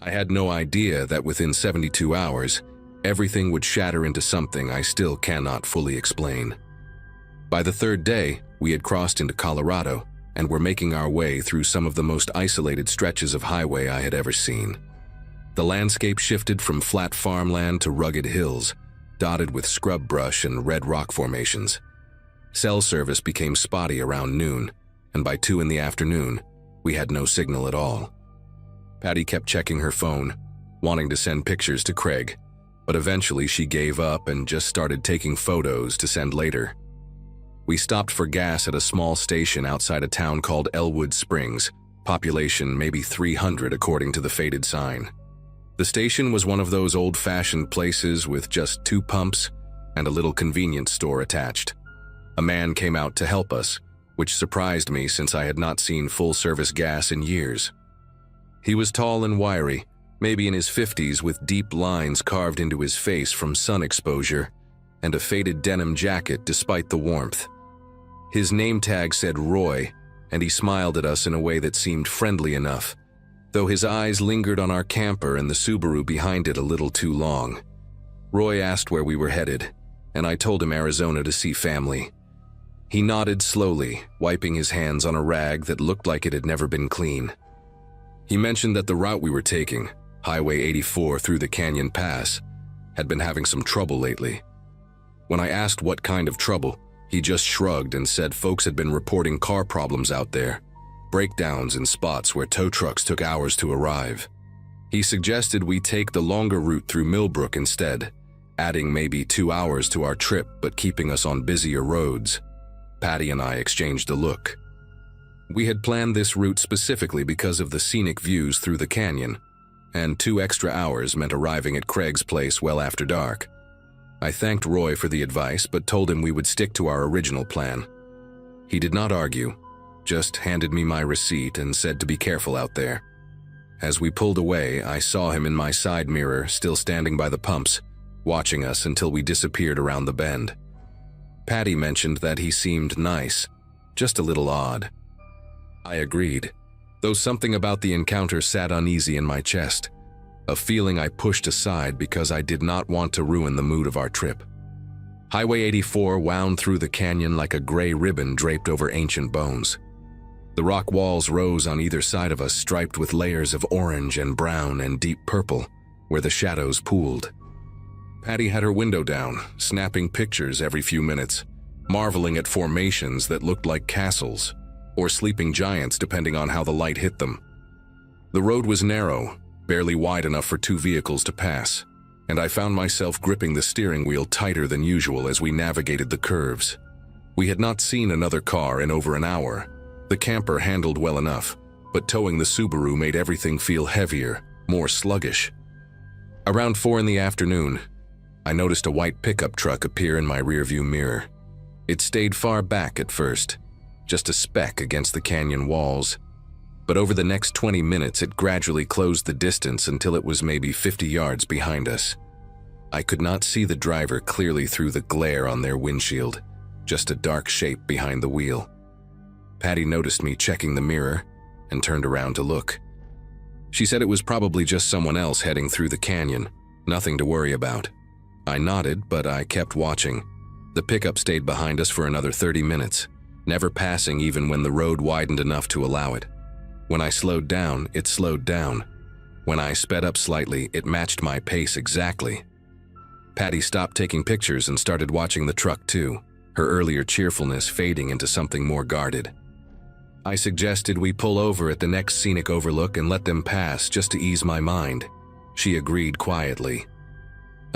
I had no idea that within 72 hours, everything would shatter into something I still cannot fully explain. By the third day, we had crossed into Colorado and were making our way through some of the most isolated stretches of highway I had ever seen. The landscape shifted from flat farmland to rugged hills, dotted with scrub brush and red rock formations. Cell service became spotty around noon, and by 2 in the afternoon, we had no signal at all. Patty kept checking her phone, wanting to send pictures to Craig, but eventually she gave up and just started taking photos to send later. We stopped for gas at a small station outside a town called Elwood Springs, population maybe 300 according to the faded sign. The station was one of those old-fashioned places with just 2 pumps and a little convenience store attached. A man came out to help us, which surprised me since I had not seen full-service gas in years. He was tall and wiry, maybe in his 50s, with deep lines carved into his face from sun exposure, and a faded denim jacket despite the warmth. His name tag said Roy, and he smiled at us in a way that seemed friendly enough, though his eyes lingered on our camper and the Subaru behind it a little too long. Roy asked where we were headed, and I told him Arizona to see family. He nodded slowly, wiping his hands on a rag that looked like it had never been clean. He mentioned that the route we were taking, Highway 84 through the Canyon Pass, had been having some trouble lately. When I asked what kind of trouble, he just shrugged and said folks had been reporting car problems out there, breakdowns in spots where tow trucks took hours to arrive. He suggested we take the longer route through Millbrook instead, adding maybe 2 hours to our trip but keeping us on busier roads. Patty and I exchanged a look. We had planned this route specifically because of the scenic views through the canyon, and 2 extra hours meant arriving at Craig's place well after dark. I thanked Roy for the advice but told him we would stick to our original plan. He did not argue, just handed me my receipt and said to be careful out there. As we pulled away, I saw him in my side mirror, still standing by the pumps, watching us until we disappeared around the bend. Patty mentioned that he seemed nice, just a little odd. I agreed, though something about the encounter sat uneasy in my chest, a feeling I pushed aside because I did not want to ruin the mood of our trip. Highway 84 wound through the canyon like a gray ribbon draped over ancient bones. The rock walls rose on either side of us, striped with layers of orange and brown and deep purple, where the shadows pooled. Patty had her window down, snapping pictures every few minutes, marveling at formations that looked like castles, or sleeping giants depending on how the light hit them. The road was narrow, barely wide enough for 2 vehicles to pass, and I found myself gripping the steering wheel tighter than usual as we navigated the curves. We had not seen another car in over an hour. The camper handled well enough, but towing the Subaru made everything feel heavier, more sluggish. Around 4 in the afternoon, I noticed a white pickup truck appear in my rearview mirror. It stayed far back at first, just a speck against the canyon walls, but over the next 20 minutes it gradually closed the distance until it was maybe 50 yards behind us. I could not see the driver clearly through the glare on their windshield, just a dark shape behind the wheel. Patty noticed me checking the mirror and turned around to look. She said it was probably just someone else heading through the canyon, nothing to worry about. I nodded, but I kept watching. The pickup stayed behind us for another 30 minutes, never passing even when the road widened enough to allow it. When I slowed down, it slowed down. When I sped up slightly, it matched my pace exactly. Patty stopped taking pictures and started watching the truck too, her earlier cheerfulness fading into something more guarded. I suggested we pull over at the next scenic overlook and let them pass just to ease my mind. She agreed quietly.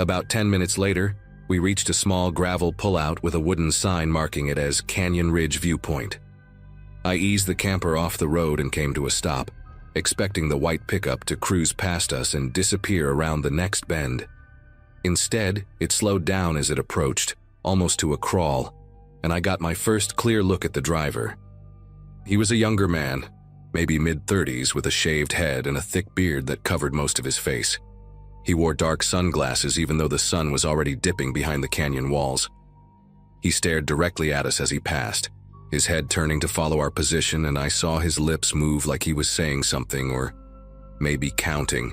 About 10 minutes later, we reached a small gravel pullout with a wooden sign marking it as Canyon Ridge Viewpoint. I eased the camper off the road and came to a stop, expecting the white pickup to cruise past us and disappear around the next bend. Instead, it slowed down as it approached, almost to a crawl, and I got my first clear look at the driver. He was a younger man, maybe mid-30s, with a shaved head and a thick beard that covered most of his face. He wore dark sunglasses even though the sun was already dipping behind the canyon walls. He stared directly at us as he passed, his head turning to follow our position, and I saw his lips move like he was saying something or maybe counting.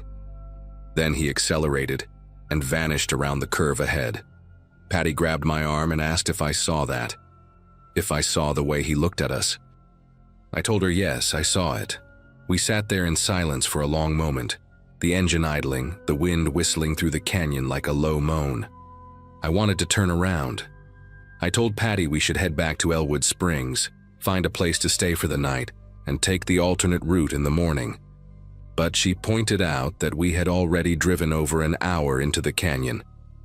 Then he accelerated and vanished around the curve ahead. Patty grabbed my arm and asked if I saw that, if I saw the way he looked at us. I told her yes, I saw it. We sat there in silence for a long moment, the engine idling, the wind whistling through the canyon like a low moan. I wanted to turn around. I told Patty we should head back to Elwood Springs, find a place to stay for the night, and take the alternate route in the morning. But she pointed out that we had already driven over an hour into the canyon,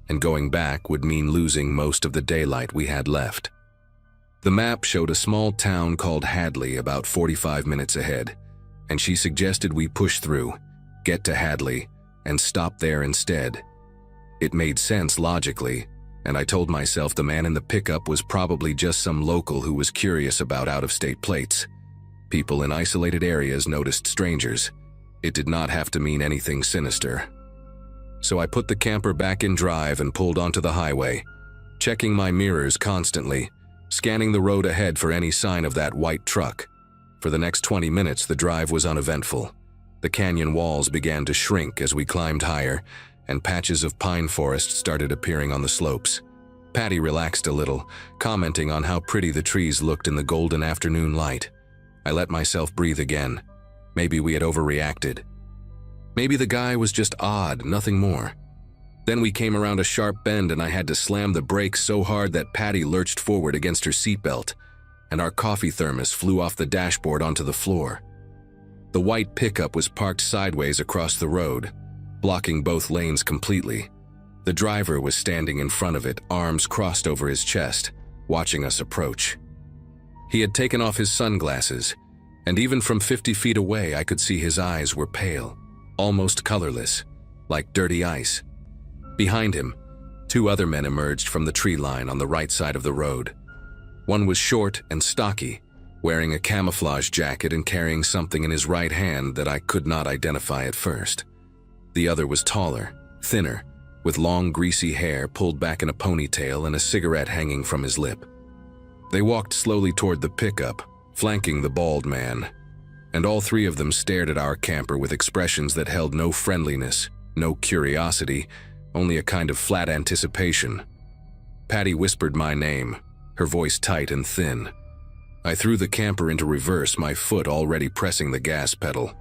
and going back would mean losing most of the daylight we had left. The map showed a small town called Hadley about 45 minutes ahead, and she suggested we push through, get to Hadley, and stop there instead. It made sense logically, and I told myself the man in the pickup was probably just some local who was curious about out-of-state plates. People in isolated areas noticed strangers. It did not have to mean anything sinister. So I put the camper back in drive and pulled onto the highway, checking my mirrors constantly, scanning the road ahead for any sign of that white truck. For the next 20 minutes, the drive was uneventful. The canyon walls began to shrink as we climbed higher, and patches of pine forest started appearing on the slopes. Patty relaxed a little, commenting on how pretty the trees looked in the golden afternoon light. I let myself breathe again. Maybe we had overreacted. Maybe the guy was just odd, nothing more. Then we came around a sharp bend and I had to slam the brakes so hard that Patty lurched forward against her seatbelt, and our coffee thermos flew off the dashboard onto the floor. The white pickup was parked sideways across the road, blocking both lanes completely. The driver was standing in front of it, arms crossed over his chest, watching us approach. He had taken off his sunglasses, and even from 50 feet away I could see his eyes were pale, almost colorless, like dirty ice. Behind him, 2 other men emerged from the tree line on the right side of the road. One was short and stocky, wearing a camouflage jacket and carrying something in his right hand that I could not identify at first. The other was taller, thinner, with long greasy hair pulled back in a ponytail and a cigarette hanging from his lip. They walked slowly toward the pickup, flanking the bald man, and all 3 of them stared at our camper with expressions that held no friendliness, no curiosity, only a kind of flat anticipation. Patty whispered my name, her voice tight and thin. I threw the camper into reverse, my foot already pressing the gas pedal.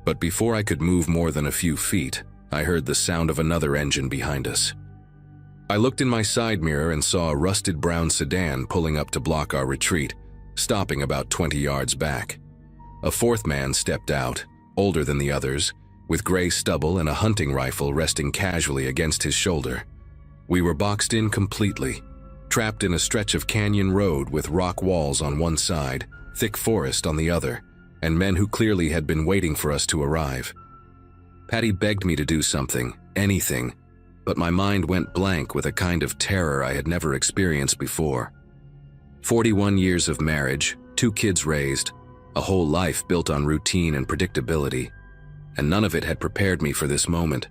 But before I could move more than a few feet, I heard the sound of another engine behind us. I looked in my side mirror and saw a rusted brown sedan pulling up to block our retreat, stopping about 20 yards back. A 4th man stepped out, older than the others, with gray stubble and a hunting rifle resting casually against his shoulder. We were boxed in completely, trapped in a stretch of canyon road with rock walls on one side, thick forest on the other, and men who clearly had been waiting for us to arrive. Patty begged me to do something, anything, but my mind went blank with a kind of terror I had never experienced before. 41 years of marriage, 2 kids raised, a whole life built on routine and predictability, and none of it had prepared me for this moment.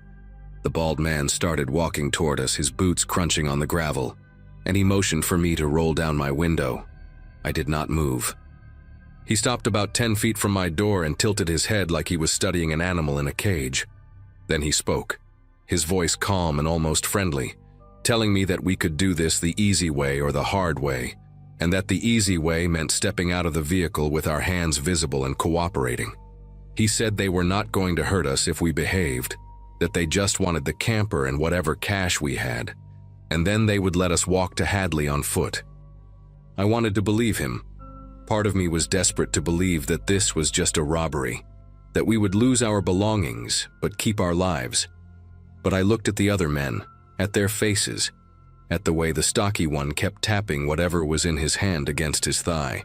The bald man started walking toward us, his boots crunching on the gravel, and he motioned for me to roll down my window. I did not move. He stopped about 10 feet from my door and tilted his head like he was studying an animal in a cage. Then he spoke, his voice calm and almost friendly, telling me that we could do this the easy way or the hard way, and that the easy way meant stepping out of the vehicle with our hands visible and cooperating. He said they were not going to hurt us if we behaved, that they just wanted the camper and whatever cash we had, and then they would let us walk to Hadley on foot. I wanted to believe him. Part of me was desperate to believe that this was just a robbery, that we would lose our belongings but keep our lives. But I looked at the other men, at their faces, at the way the stocky one kept tapping whatever was in his hand against his thigh.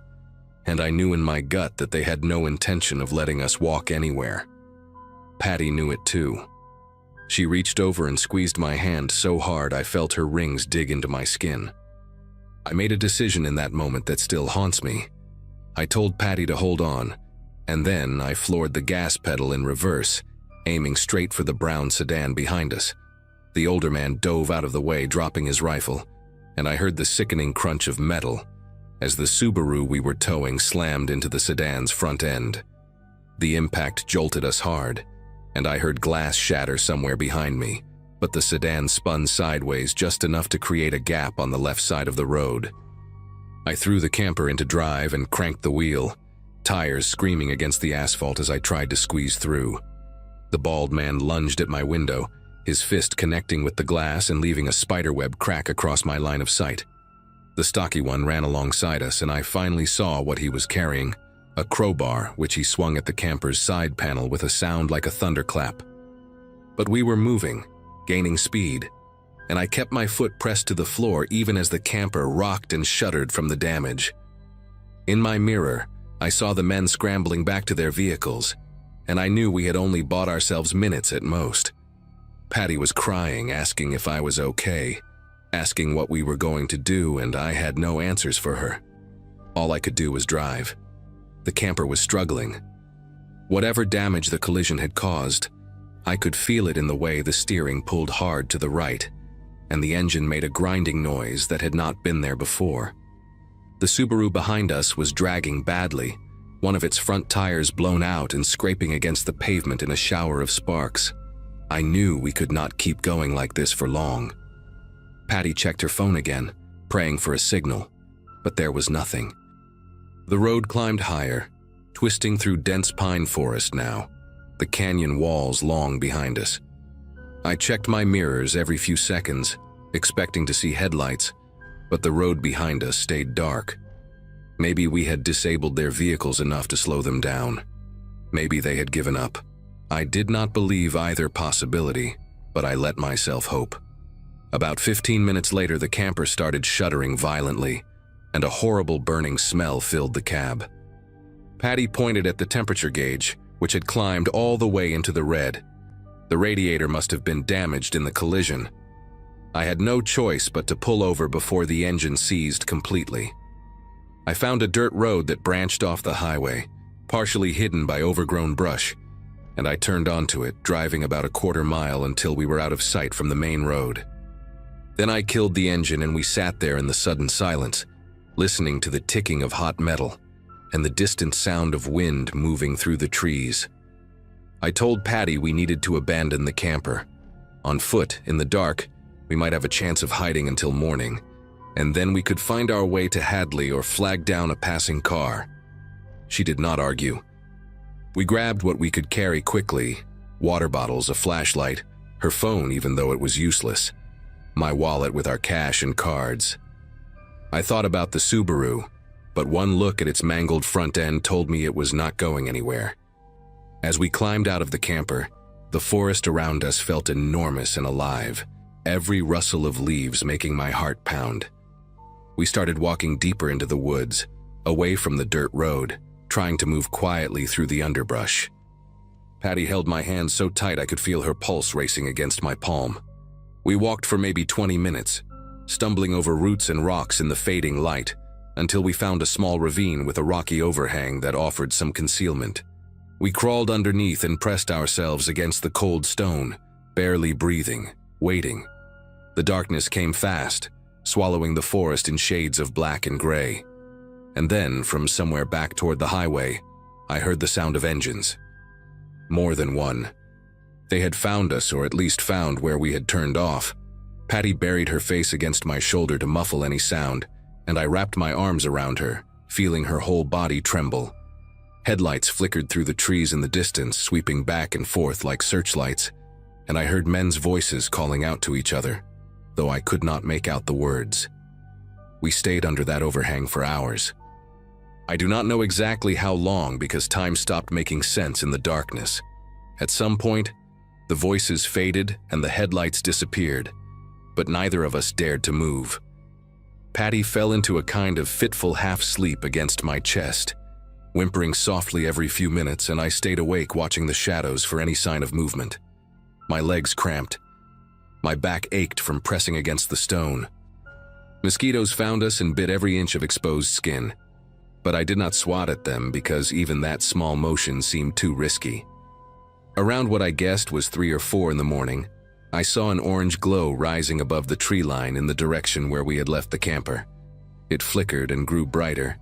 and I knew in my gut that they had no intention of letting us walk anywhere. Patty knew it too. She reached over and squeezed my hand so hard I felt her rings dig into my skin. I made a decision in that moment that still haunts me. I told Patty to hold on, and then I floored the gas pedal in reverse, aiming straight for the brown sedan behind us. The older man dove out of the way, dropping his rifle, and I heard the sickening crunch of metal as the Subaru we were towing slammed into the sedan's front end. The impact jolted us hard, and I heard glass shatter somewhere behind me, but the sedan spun sideways just enough to create a gap on the left side of the road. I threw the camper into drive and cranked the wheel, tires screaming against the asphalt as I tried to squeeze through. The bald man lunged at my window, his fist connecting with the glass and leaving a spiderweb crack across my line of sight. The stocky one ran alongside us, and I finally saw what he was carrying, a crowbar which he swung at the camper's side panel with a sound like a thunderclap. But we were moving, gaining speed, and I kept my foot pressed to the floor even as the camper rocked and shuddered from the damage. In my mirror, I saw the men scrambling back to their vehicles, and I knew we had only bought ourselves minutes at most. Patty was crying, asking if I was okay, asking what we were going to do, and I had no answers for her. All I could do was drive. The camper was struggling. Whatever damage the collision had caused, I could feel it in the way the steering pulled hard to the right, and the engine made a grinding noise that had not been there before. The Subaru behind us was dragging badly, one of its front tires blown out and scraping against the pavement in a shower of sparks. I knew we could not keep going like this for long. Patty checked her phone again, praying for a signal, but there was nothing. The road climbed higher, twisting through dense pine forest now, the canyon walls long behind us. I checked my mirrors every few seconds, expecting to see headlights, but the road behind us stayed dark. Maybe we had disabled their vehicles enough to slow them down. Maybe they had given up. I did not believe either possibility, but I let myself hope. About 15 minutes later, the camper started shuddering violently, and a horrible burning smell filled the cab. Patty pointed at the temperature gauge, which had climbed all the way into the red. The radiator must have been damaged in the collision. I had no choice but to pull over before the engine seized completely. I found a dirt road that branched off the highway, partially hidden by overgrown brush, and I turned onto it, driving about a quarter mile until we were out of sight from the main road. Then I killed the engine and we sat there in the sudden silence, listening to the ticking of hot metal and the distant sound of wind moving through the trees. I told Patty we needed to abandon the camper. On foot, in the dark, we might have a chance of hiding until morning, and then we could find our way to Hadley or flag down a passing car. She did not argue. We grabbed what we could carry quickly, water bottles, a flashlight, her phone even though it was useless, my wallet with our cash and cards. I thought about the Subaru, but one look at its mangled front end told me it was not going anywhere. As we climbed out of the camper, the forest around us felt enormous and alive, every rustle of leaves making my heart pound. We started walking deeper into the woods, away from the dirt road, trying to move quietly through the underbrush. Patty held my hand so tight I could feel her pulse racing against my palm. We walked for maybe 20 minutes, stumbling over roots and rocks in the fading light, until we found a small ravine with a rocky overhang that offered some concealment. We crawled underneath and pressed ourselves against the cold stone, barely breathing, waiting. The darkness came fast, swallowing the forest in shades of black and gray. And then, from somewhere back toward the highway, I heard the sound of engines. More than one. They had found us, or at least found where we had turned off. Patty buried her face against my shoulder to muffle any sound, and I wrapped my arms around her, feeling her whole body tremble. Headlights flickered through the trees in the distance, sweeping back and forth like searchlights, and I heard men's voices calling out to each other, though I could not make out the words. We stayed under that overhang for hours. I do not know exactly how long because time stopped making sense in the darkness. At some point, the voices faded and the headlights disappeared, but neither of us dared to move. Patty fell into a kind of fitful half-sleep against my chest, whimpering softly every few minutes, and I stayed awake watching the shadows for any sign of movement. My legs cramped. My back ached from pressing against the stone. Mosquitoes found us and bit every inch of exposed skin, but I did not swat at them because even that small motion seemed too risky. Around what I guessed was 3 or 4 in the morning, I saw an orange glow rising above the tree line in the direction where we had left the camper. It flickered and grew brighter,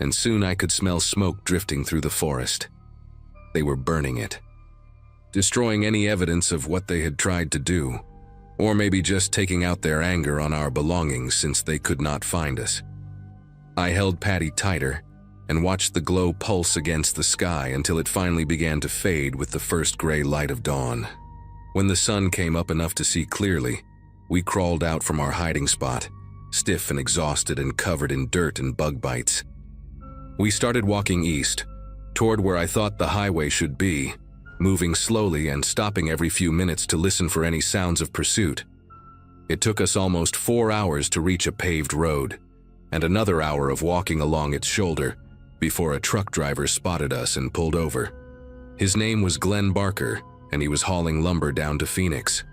and soon I could smell smoke drifting through the forest. They were burning it, destroying any evidence of what they had tried to do, or maybe just taking out their anger on our belongings since they could not find us. I held Patty tighter and watched the glow pulse against the sky until it finally began to fade with the first gray light of dawn. When the sun came up enough to see clearly, we crawled out from our hiding spot, stiff and exhausted and covered in dirt and bug bites. We started walking east, toward where I thought the highway should be, moving slowly and stopping every few minutes to listen for any sounds of pursuit. It took us almost 4 hours to reach a paved road, and another hour of walking along its shoulder before a truck driver spotted us and pulled over. His name was Glenn Barker, and he was hauling lumber down to Phoenix.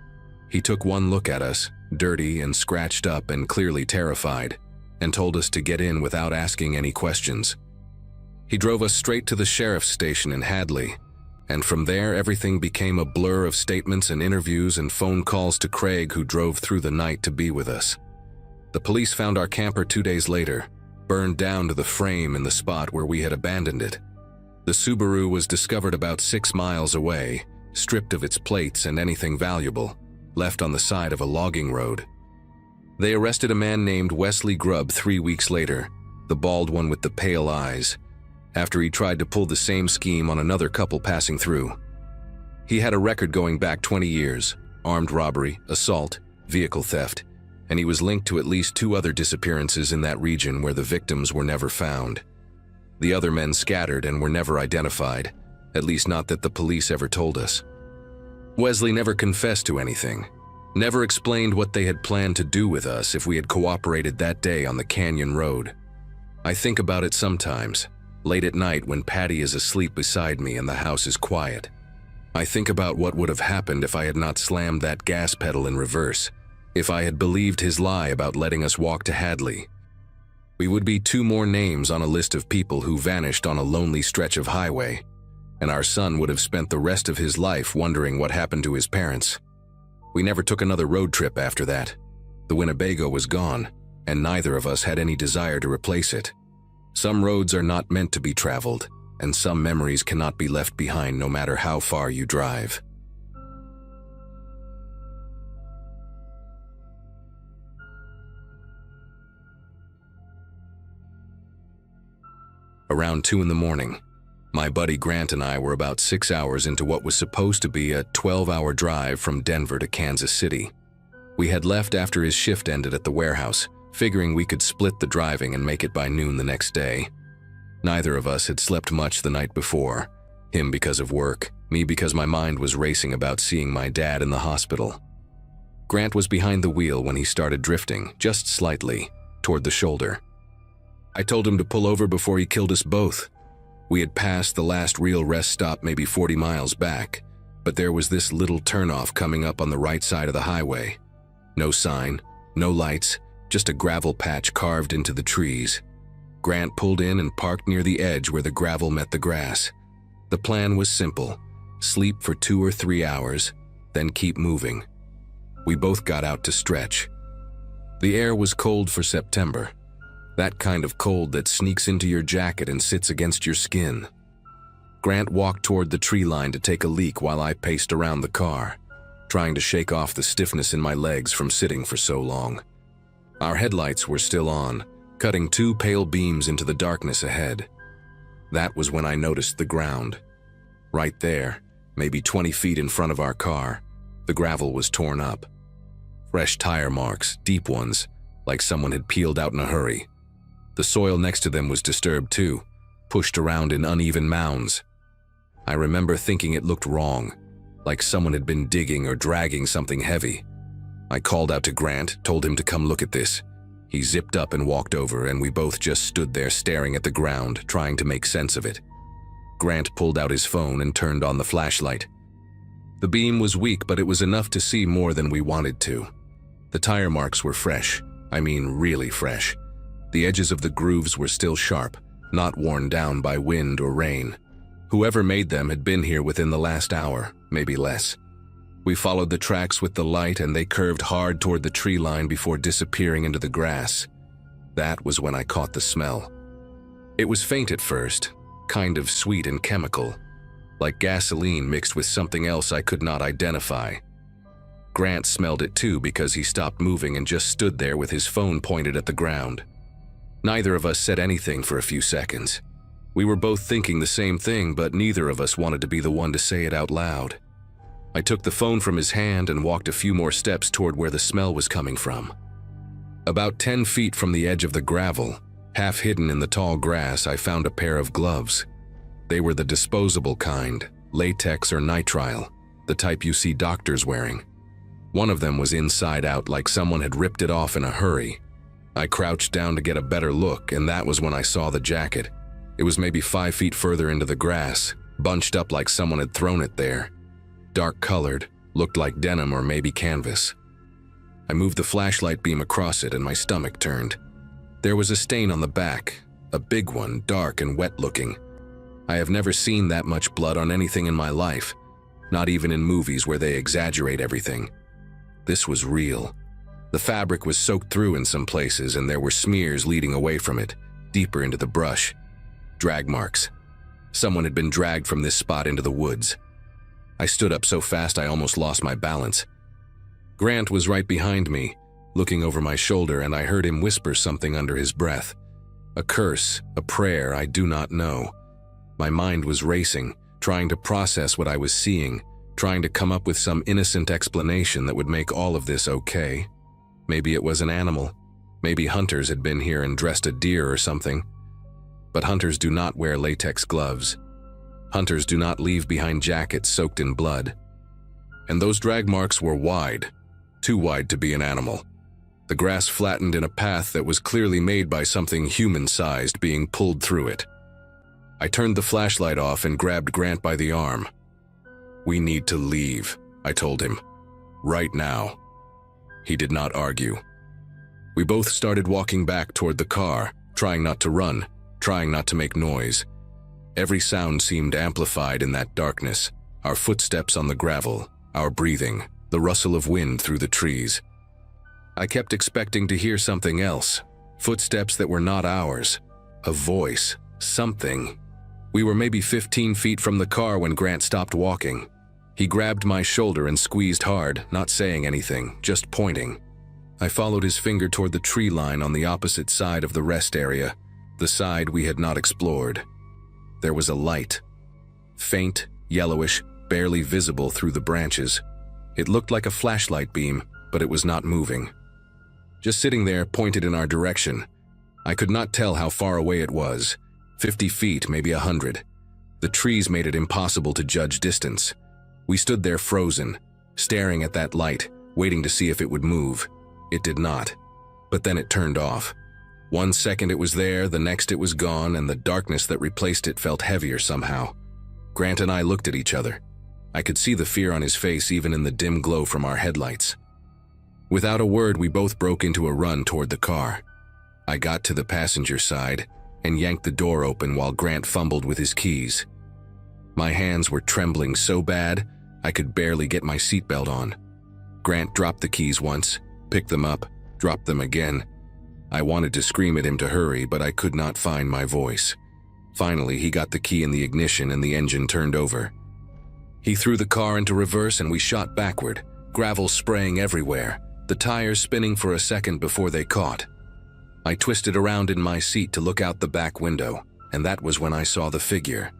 He took one look at us, dirty and scratched up and clearly terrified, and told us to get in without asking any questions. He drove us straight to the sheriff's station in Hadley, and from there everything became a blur of statements and interviews and phone calls to Craig, who drove through the night to be with us. The police found our camper 2 days later, burned down to the frame in the spot where we had abandoned it. The Subaru was discovered about 6 miles away, stripped of its plates and anything valuable, left on the side of a logging road. They arrested a man named Wesley Grubb 3 weeks later, the bald one with the pale eyes, after he tried to pull the same scheme on another couple passing through. He had a record going back 20 years, armed robbery, assault, vehicle theft, and he was linked to at least 2 other disappearances in that region where the victims were never found. The other men scattered and were never identified, at least not that the police ever told us. Wesley never confessed to anything, never explained what they had planned to do with us if we had cooperated that day on the canyon road. I think about it sometimes, late at night when Patty is asleep beside me and the house is quiet. I think about what would have happened if I had not slammed that gas pedal in reverse, if I had believed his lie about letting us walk to Hadley. We would be 2 more names on a list of people who vanished on a lonely stretch of highway, and our son would have spent the rest of his life wondering what happened to his parents. We never took another road trip after that. The Winnebago was gone, and neither of us had any desire to replace it. Some roads are not meant to be traveled, and some memories cannot be left behind no matter how far you drive. Around 2 in the morning, my buddy Grant and I were about 6 hours into what was supposed to be a 12-hour drive from Denver to Kansas City. We had left after his shift ended at the warehouse, figuring we could split the driving and make it by noon the next day. Neither of us had slept much the night before, him because of work, me because my mind was racing about seeing my dad in the hospital. Grant was behind the wheel when he started drifting, just slightly, toward the shoulder. I told him to pull over before he killed us both. We had passed the last real rest stop maybe 40 miles back, but there was this little turnoff coming up on the right side of the highway. No sign, no lights, just a gravel patch carved into the trees. Grant pulled in and parked near the edge where the gravel met the grass. The plan was simple: sleep for 2 or 3 hours, then keep moving. We both got out to stretch. The air was cold for September, that kind of cold that sneaks into your jacket and sits against your skin. Grant walked toward the tree line to take a leak while I paced around the car, trying to shake off the stiffness in my legs from sitting for so long. Our headlights were still on, cutting 2 pale beams into the darkness ahead. That was when I noticed the ground. Right there, maybe 20 feet in front of our car, the gravel was torn up. Fresh tire marks, deep ones, like someone had peeled out in a hurry. The soil next to them was disturbed too, pushed around in uneven mounds. I remember thinking it looked wrong, like someone had been digging or dragging something heavy. I called out to Grant, told him to come look at this. He zipped up and walked over, and we both just stood there staring at the ground, trying to make sense of it. Grant pulled out his phone and turned on the flashlight. The beam was weak, but it was enough to see more than we wanted to. The tire marks were fresh. I mean, really fresh. The edges of the grooves were still sharp, not worn down by wind or rain. Whoever made them had been here within the last hour, maybe less. We followed the tracks with the light, and they curved hard toward the tree line before disappearing into the grass. That was when I caught the smell. It was faint at first, kind of sweet and chemical, like gasoline mixed with something else I could not identify. Grant smelled it too because he stopped moving and just stood there with his phone pointed at the ground. Neither of us said anything for a few seconds. We were both thinking the same thing, but neither of us wanted to be the one to say it out loud. I took the phone from his hand and walked a few more steps toward where the smell was coming from. About 10 feet from the edge of the gravel, half hidden in the tall grass, I found a pair of gloves. They were the disposable kind, latex or nitrile, the type you see doctors wearing. One of them was inside out, like someone had ripped it off in a hurry. I crouched down to get a better look, and that was when I saw the jacket. It was maybe 5 feet further into the grass, bunched up like someone had thrown it there. Dark colored, looked like denim or maybe canvas. I moved the flashlight beam across it and my stomach turned. There was a stain on the back, a big one, dark and wet looking. I have never seen that much blood on anything in my life, not even in movies where they exaggerate everything. This was real. The fabric was soaked through in some places, and there were smears leading away from it, deeper into the brush. Drag marks. Someone had been dragged from this spot into the woods. I stood up so fast I almost lost my balance. Grant was right behind me, looking over my shoulder, and I heard him whisper something under his breath. A curse, a prayer, I do not know. My mind was racing, trying to process what I was seeing, trying to come up with some innocent explanation that would make all of this okay. Maybe it was an animal. Maybe hunters had been here and dressed a deer or something. But hunters do not wear latex gloves. Hunters do not leave behind jackets soaked in blood. And those drag marks were wide, too wide to be an animal. The grass flattened in a path that was clearly made by something human-sized being pulled through it. I turned the flashlight off and grabbed Grant by the arm. "We need to leave," I told him. "Right now." He did not argue. We both started walking back toward the car, trying not to run, trying not to make noise. Every sound seemed amplified in that darkness. Our footsteps on the gravel, our breathing, the rustle of wind through the trees. I kept expecting to hear something else, footsteps that were not ours, a voice, something. We were maybe 15 feet from the car when Grant stopped walking. He grabbed my shoulder and squeezed hard, not saying anything, just pointing. I followed his finger toward the tree line on the opposite side of the rest area, the side we had not explored. There was a light. Faint, yellowish, barely visible through the branches. It looked like a flashlight beam, but it was not moving. Just sitting there, pointed in our direction. I could not tell how far away it was. 50 feet, maybe 100. The trees made it impossible to judge distance. We stood there frozen, staring at that light, waiting to see if it would move. It did not. But then it turned off. 1 second it was there, the next it was gone, and the darkness that replaced it felt heavier somehow. Grant and I looked at each other. I could see the fear on his face even in the dim glow from our headlights. Without a word, we both broke into a run toward the car. I got to the passenger side and yanked the door open while Grant fumbled with his keys. My hands were trembling so bad, I could barely get my seatbelt on. Grant dropped the keys once, picked them up, dropped them again. I wanted to scream at him to hurry, but I could not find my voice. Finally, he got the key in the ignition and the engine turned over. He threw the car into reverse and we shot backward, gravel spraying everywhere, the tires spinning for a second before they caught. I twisted around in my seat to look out the back window, and that was when I saw the figure.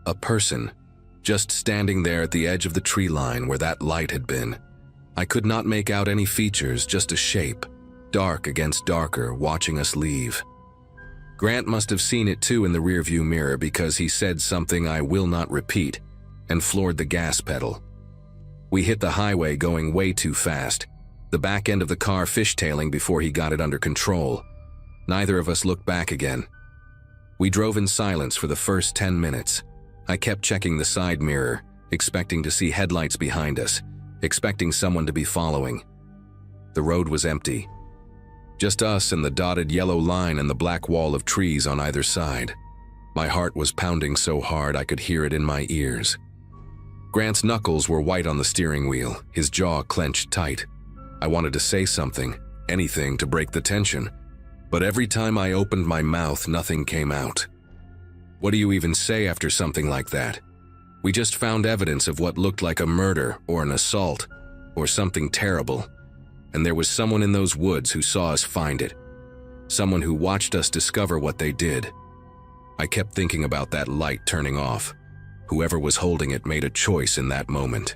A person, just standing there at the edge of the tree line where that light had been. I could not make out any features, just a shape, dark against darker, watching us leave. Grant must have seen it too in the rearview mirror because he said something I will not repeat and floored the gas pedal. We hit the highway going way too fast. the back end of the car fishtailing before he got it under control. Neither of us looked back again. We drove in silence for the first 10 minutes. I kept checking the side mirror, expecting to see headlights behind us, expecting someone to be following. The road was empty. Just us and the dotted yellow line and the black wall of trees on either side. My heart was pounding so hard I could hear it in my ears. Grant's knuckles were white on the steering wheel, his jaw clenched tight. I wanted to say something, anything to break the tension, but every time I opened my mouth, nothing came out. What do you even say after something like that? We just found evidence of what looked like a murder or an assault or something terrible, and there was someone in those woods who saw us find it. Someone who watched us discover what they did. I kept thinking about that light turning off. Whoever was holding it made a choice in that moment.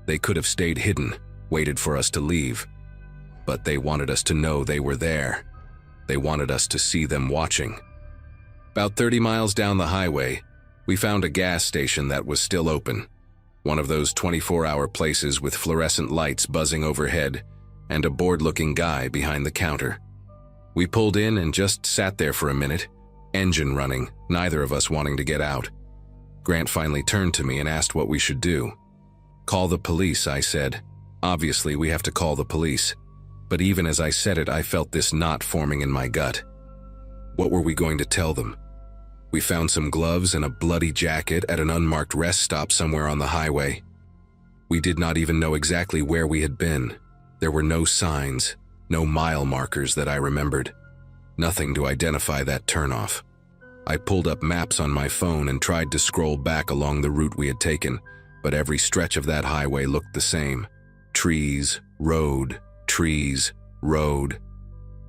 They could have stayed hidden, waited for us to leave, but they wanted us to know they were there. They wanted us to see them watching. About 30 miles down the highway, we found a gas station that was still open. One of those 24-hour places with fluorescent lights buzzing overhead and a bored-looking guy behind the counter. We pulled in and just sat there for a minute, engine running, neither of us wanting to get out. Grant finally turned to me and asked what we should do. "Call the police," I said. Obviously, we have to call the police. But even as I said it, I felt this knot forming in my gut. What were we going to tell them? We found some gloves and a bloody jacket at an unmarked rest stop somewhere on the highway. We did not even know exactly where we had been. There were no signs, no mile markers that I remembered. Nothing to identify that turnoff. I pulled up maps on my phone and tried to scroll back along the route we had taken, but every stretch of that highway looked the same. Trees, road, trees, road.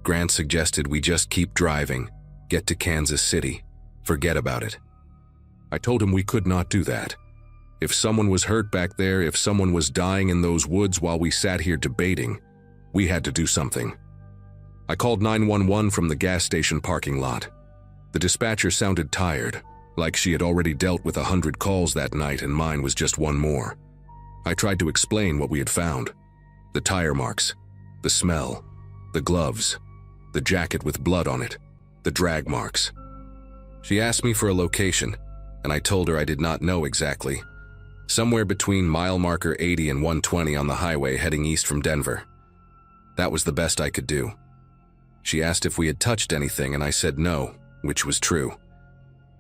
Grant suggested we just keep driving, get to Kansas City, forget about it. I told him we could not do that. If someone was hurt back there, if someone was dying in those woods while we sat here debating, we had to do something. I called 911 from the gas station parking lot. The dispatcher sounded tired, like she had already dealt with 100 calls that night and mine was just one more. I tried to explain what we had found. The tire marks, the smell, the gloves, the jacket with blood on it, the drag marks. She asked me for a location, and I told her I did not know exactly. Somewhere between mile marker 80 and 120 on the highway heading east from Denver. That was the best I could do. She asked if we had touched anything, and I said no, which was true.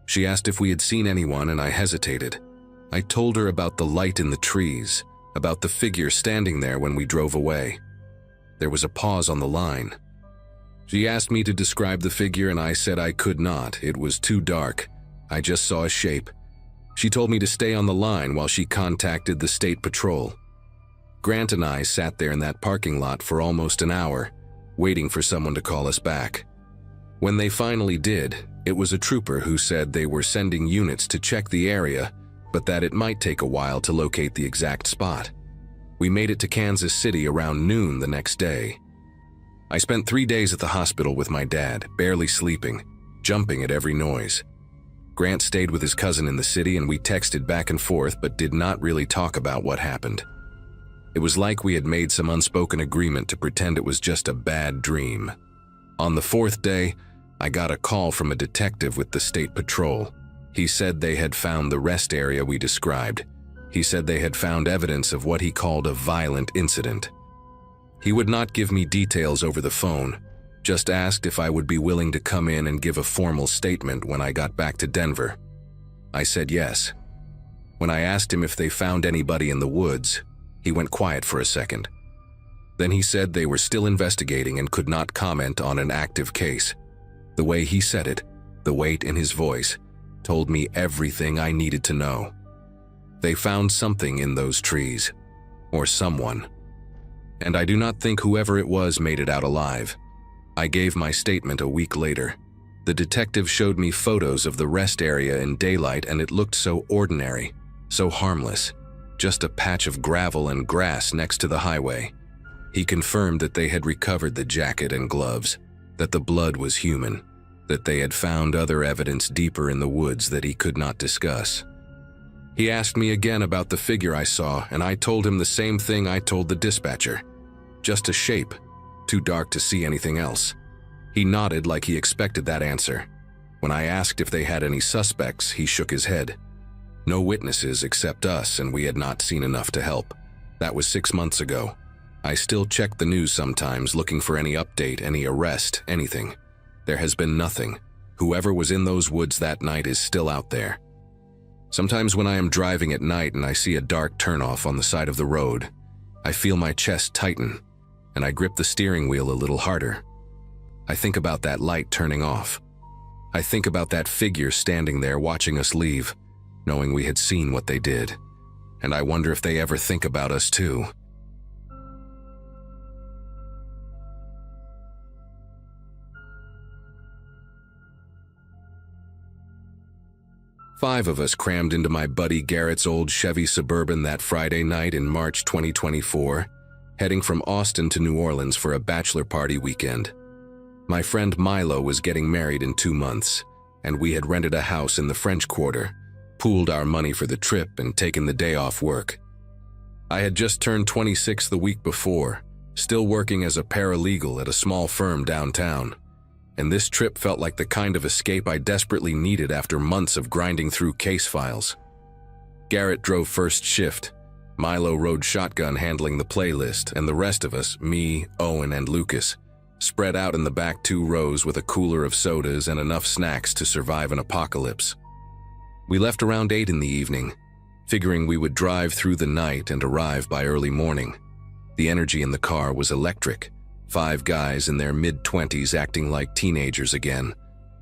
She asked if we had seen anyone, and I hesitated. I told her about the light in the trees, about the figure standing there when we drove away. There was a pause on the line. She asked me to describe the figure, and I said I could not. It was too dark. I just saw a shape. She told me to stay on the line while she contacted the state patrol. Grant and I sat there in that parking lot for almost an hour, waiting for someone to call us back. When they finally did, it was a trooper who said they were sending units to check the area, but that it might take a while to locate the exact spot. We made it to Kansas City around noon the next day. I spent 3 days at the hospital with my dad, barely sleeping, jumping at every noise. Grant stayed with his cousin in the city and we texted back and forth but did not really talk about what happened. It was like we had made some unspoken agreement to pretend it was just a bad dream. On the 4th day, I got a call from a detective with the state patrol. He said they had found the rest area we described. He said they had found evidence of what he called a violent incident. He would not give me details over the phone, just asked if I would be willing to come in and give a formal statement when I got back to Denver. I said yes. When I asked him if they found anybody in the woods, he went quiet for a second. Then he said they were still investigating and could not comment on an active case. The way he said it, the weight in his voice, told me everything I needed to know. They found something in those trees, or someone. And I do not think whoever it was made it out alive. I gave my statement a week later. The detective showed me photos of the rest area in daylight and it looked so ordinary, so harmless, just a patch of gravel and grass next to the highway. He confirmed that they had recovered the jacket and gloves, that the blood was human, that they had found other evidence deeper in the woods that he could not discuss. He asked me again about the figure I saw, and I told him the same thing I told the dispatcher. Just a shape, too dark to see anything else. He nodded like he expected that answer. When I asked if they had any suspects, he shook his head. No witnesses except us, and we had not seen enough to help. That was 6 months ago. I still check the news sometimes, looking for any update, any arrest, anything. There has been nothing. Whoever was in those woods that night is still out there. Sometimes when I am driving at night and I see a dark turnoff on the side of the road, I feel my chest tighten, and I grip the steering wheel a little harder. I think about that light turning off. I think about that figure standing there watching us leave, knowing we had seen what they did. And I wonder if they ever think about us too. Five of us crammed into my buddy Garrett's old Chevy Suburban that Friday night in March 2024, heading from Austin to New Orleans for a bachelor party weekend. My friend Milo was getting married in 2 months, and we had rented a house in the French Quarter, pooled our money for the trip, and taken the day off work. I had just turned 26 the week before, still working as a paralegal at a small firm downtown. And this trip felt like the kind of escape I desperately needed after months of grinding through case files. Garrett drove first shift, Milo rode shotgun handling the playlist, and the rest of us, me, Owen, and Lucas, spread out in the back 2 rows with a cooler of sodas and enough snacks to survive an apocalypse. We left around 8 in the evening, figuring we would drive through the night and arrive by early morning. The energy in the car was electric. 5 guys in their mid-20s acting like teenagers again,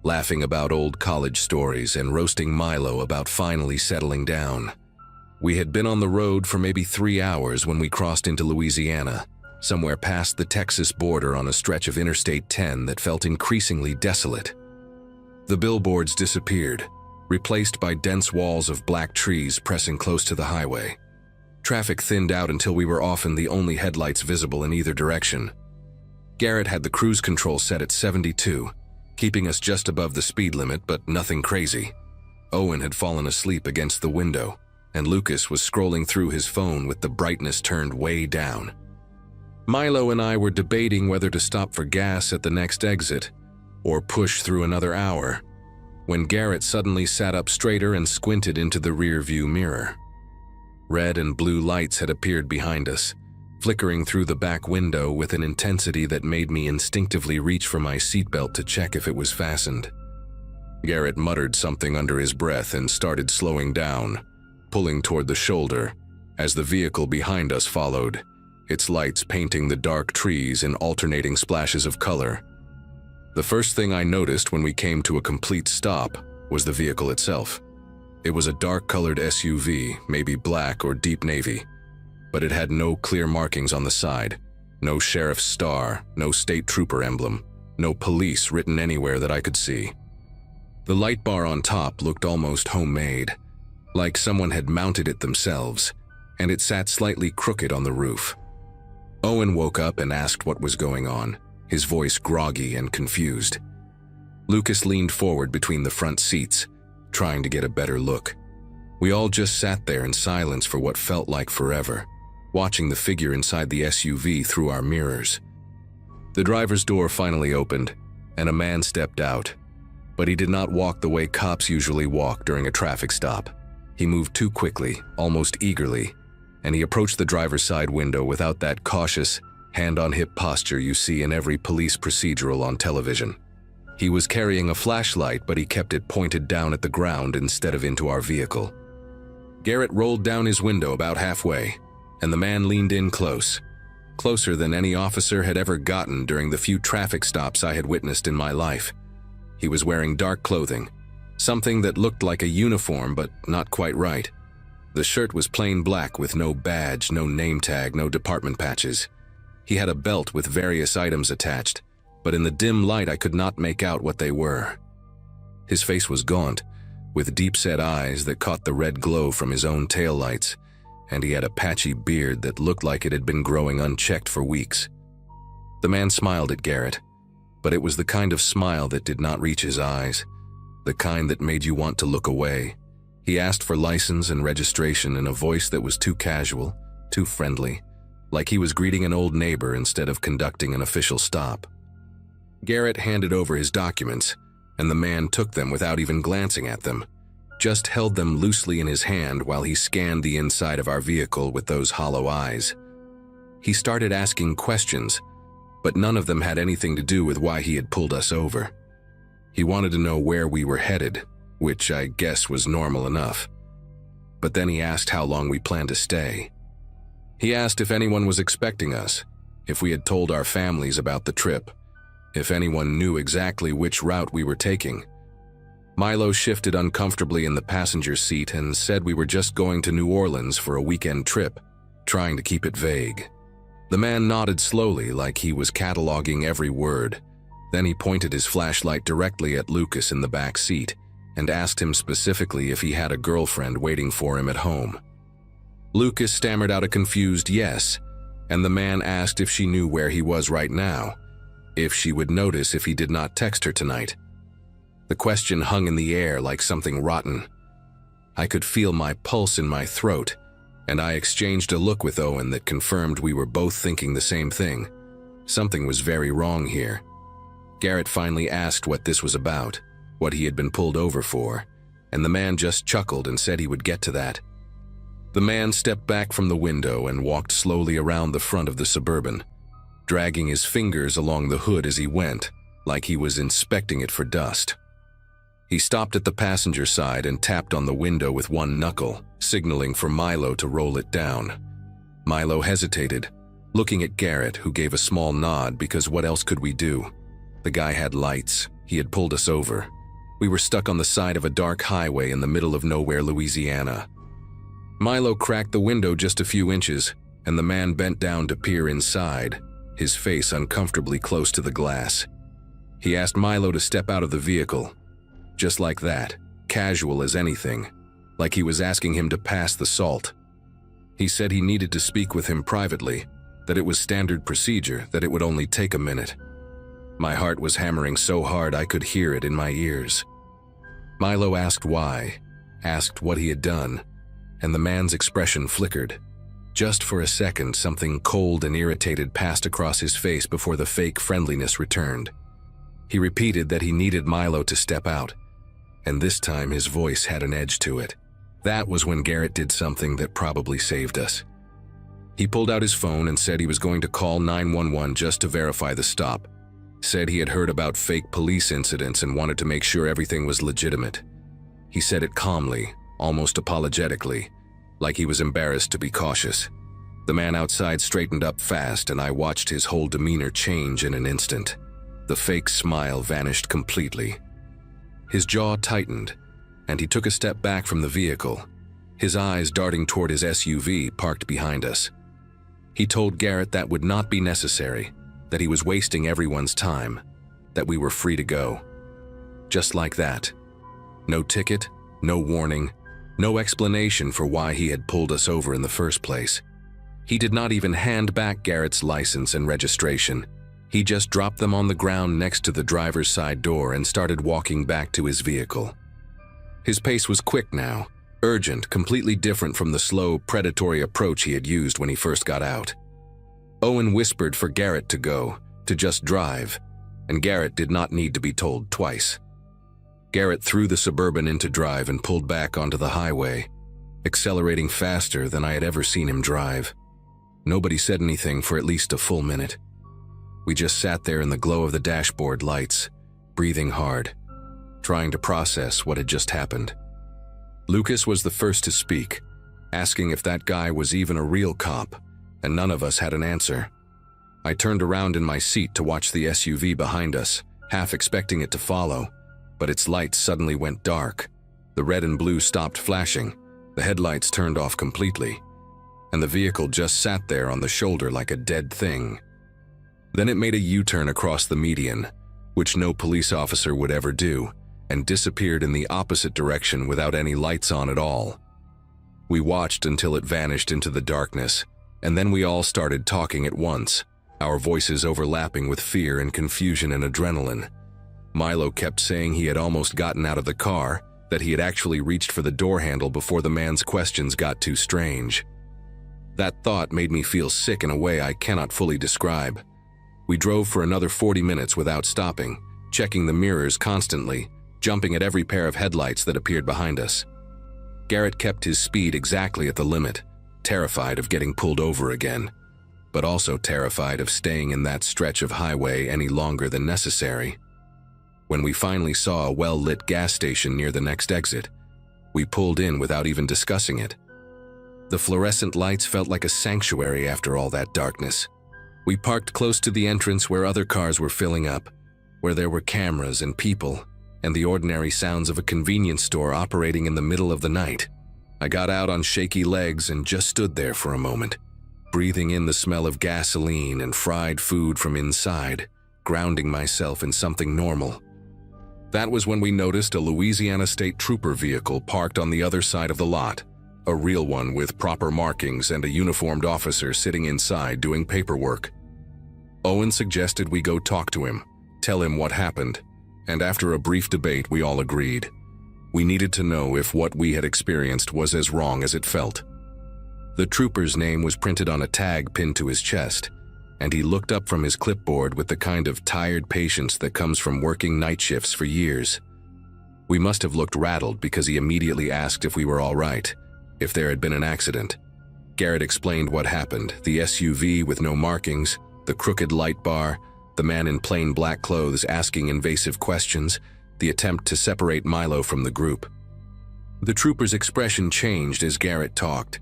laughing about old college stories and roasting Milo about finally settling down. We had been on the road for maybe 3 hours when we crossed into Louisiana, somewhere past the Texas border on a stretch of Interstate 10 that felt increasingly desolate. The billboards disappeared, replaced by dense walls of black trees pressing close to the highway. Traffic thinned out until we were often the only headlights visible in either direction. Garrett had the cruise control set at 72, keeping us just above the speed limit, but nothing crazy. Owen had fallen asleep against the window, and Lucas was scrolling through his phone with the brightness turned way down. Milo and I were debating whether to stop for gas at the next exit or push through another hour, when Garrett suddenly sat up straighter and squinted into the rear-view mirror. Red and blue lights had appeared behind us, flickering through the back window with an intensity that made me instinctively reach for my seatbelt to check if it was fastened. Garrett muttered something under his breath and started slowing down, pulling toward the shoulder, as the vehicle behind us followed, its lights painting the dark trees in alternating splashes of color. The first thing I noticed when we came to a complete stop was the vehicle itself. It was a dark-colored SUV, maybe black or deep navy, but it had no clear markings on the side, no sheriff's star, no state trooper emblem, no police written anywhere that I could see. The light bar on top looked almost homemade, like someone had mounted it themselves, and it sat slightly crooked on the roof. Owen woke up and asked what was going on, his voice groggy and confused. Lucas leaned forward between the front seats, trying to get a better look. We all just sat there in silence for what felt like forever, watching the figure inside the SUV through our mirrors. The driver's door finally opened, and a man stepped out, but he did not walk the way cops usually walk during a traffic stop. He moved too quickly, almost eagerly, and he approached the driver's side window without that cautious, hand-on-hip posture you see in every police procedural on television. He was carrying a flashlight, but he kept it pointed down at the ground instead of into our vehicle. Garrett rolled down his window about halfway, and the man leaned in close, closer than any officer had ever gotten during the few traffic stops I had witnessed in my life. He was wearing dark clothing, something that looked like a uniform but not quite right. The shirt was plain black with no badge, no name tag, no department patches. He had a belt with various items attached, but in the dim light I could not make out what they were. His face was gaunt, with deep-set eyes that caught the red glow from his own taillights, and he had a patchy beard that looked like it had been growing unchecked for weeks. The man smiled at Garrett, but it was the kind of smile that did not reach his eyes, the kind that made you want to look away. He asked for license and registration in a voice that was too casual, too friendly, like he was greeting an old neighbor instead of conducting an official stop. Garrett handed over his documents, and the man took them without even glancing at them, just held them loosely in his hand while he scanned the inside of our vehicle with those hollow eyes. He started asking questions, but none of them had anything to do with why he had pulled us over. He wanted to know where we were headed, which I guess was normal enough. But then he asked how long we planned to stay. He asked if anyone was expecting us, if we had told our families about the trip, if anyone knew exactly which route we were taking. Milo shifted uncomfortably in the passenger seat and said we were just going to New Orleans for a weekend trip, trying to keep it vague. The man nodded slowly like he was cataloging every word. Then he pointed his flashlight directly at Lucas in the back seat and asked him specifically if he had a girlfriend waiting for him at home. Lucas stammered out a confused yes, and the man asked if she knew where he was right now, if she would notice if he did not text her tonight. The question hung in the air like something rotten. I could feel my pulse in my throat, and I exchanged a look with Owen that confirmed we were both thinking the same thing. Something was very wrong here. Garrett finally asked what this was about, what he had been pulled over for, and the man just chuckled and said he would get to that. The man stepped back from the window and walked slowly around the front of the Suburban, dragging his fingers along the hood as he went, like he was inspecting it for dust. He stopped at the passenger side and tapped on the window with one knuckle, signaling for Milo to roll it down. Milo hesitated, looking at Garrett, who gave a small nod because what else could we do? The guy had lights. He had pulled us over. We were stuck on the side of a dark highway in the middle of nowhere, Louisiana. Milo cracked the window just a few inches, and the man bent down to peer inside, his face uncomfortably close to the glass. He asked Milo to step out of the vehicle. Just like that, casual as anything, like he was asking him to pass the salt. He said he needed to speak with him privately, that it was standard procedure, that it would only take a minute. My heart was hammering so hard I could hear it in my ears. Milo asked why, asked what he had done, and the man's expression flickered. Just for a second, something cold and irritated passed across his face before the fake friendliness returned. He repeated that he needed Milo to step out, and this time his voice had an edge to it. That was when Garrett did something that probably saved us. He pulled out his phone and said he was going to call 911 just to verify the stop. Said he had heard about fake police incidents and wanted to make sure everything was legitimate. He said it calmly, almost apologetically, like he was embarrassed to be cautious. The man outside straightened up fast, and I watched his whole demeanor change in an instant. The fake smile vanished completely. His jaw tightened, and he took a step back from the vehicle, his eyes darting toward his SUV parked behind us. He told Garrett that would not be necessary, that he was wasting everyone's time, that we were free to go. Just like that. No ticket, no warning, no explanation for why he had pulled us over in the first place. He did not even hand back Garrett's license and registration. He just dropped them on the ground next to the driver's side door and started walking back to his vehicle. His pace was quick now, urgent, completely different from the slow, predatory approach he had used when he first got out. Owen whispered for Garrett to go, to just drive, and Garrett did not need to be told twice. Garrett threw the Suburban into drive and pulled back onto the highway, accelerating faster than I had ever seen him drive. Nobody said anything for at least a full minute. We just sat there in the glow of the dashboard lights, breathing hard, trying to process what had just happened. Lucas was the first to speak, asking if that guy was even a real cop, and none of us had an answer. I turned around in my seat to watch the SUV behind us, half expecting it to follow, but its lights suddenly went dark. The red and blue stopped flashing, the headlights turned off completely, and the vehicle just sat there on the shoulder like a dead thing. Then it made a U-turn across the median, which no police officer would ever do, and disappeared in the opposite direction without any lights on at all. We watched until it vanished into the darkness, and then we all started talking at once, our voices overlapping with fear and confusion and adrenaline. Milo kept saying he had almost gotten out of the car, that he had actually reached for the door handle before the man's questions got too strange. That thought made me feel sick in a way I cannot fully describe. We drove for another 40 minutes without stopping, checking the mirrors constantly, jumping at every pair of headlights that appeared behind us. Garrett kept his speed exactly at the limit, terrified of getting pulled over again, but also terrified of staying in that stretch of highway any longer than necessary. When we finally saw a well-lit gas station near the next exit, we pulled in without even discussing it. The fluorescent lights felt like a sanctuary after all that darkness. We parked close to the entrance where other cars were filling up, where there were cameras and people, and the ordinary sounds of a convenience store operating in the middle of the night. I got out on shaky legs and just stood there for a moment, breathing in the smell of gasoline and fried food from inside, grounding myself in something normal. That was when we noticed a Louisiana State Trooper vehicle parked on the other side of the lot, a real one with proper markings and a uniformed officer sitting inside doing paperwork. Owen suggested we go talk to him, tell him what happened, and after a brief debate we all agreed. We needed to know if what we had experienced was as wrong as it felt. The trooper's name was printed on a tag pinned to his chest, and he looked up from his clipboard with the kind of tired patience that comes from working night shifts for years. We must have looked rattled because he immediately asked if we were all right, if there had been an accident. Garrett explained what happened: the SUV with no markings, the crooked light bar, the man in plain black clothes asking invasive questions, the attempt to separate Milo from the group. The trooper's expression changed as Garrett talked.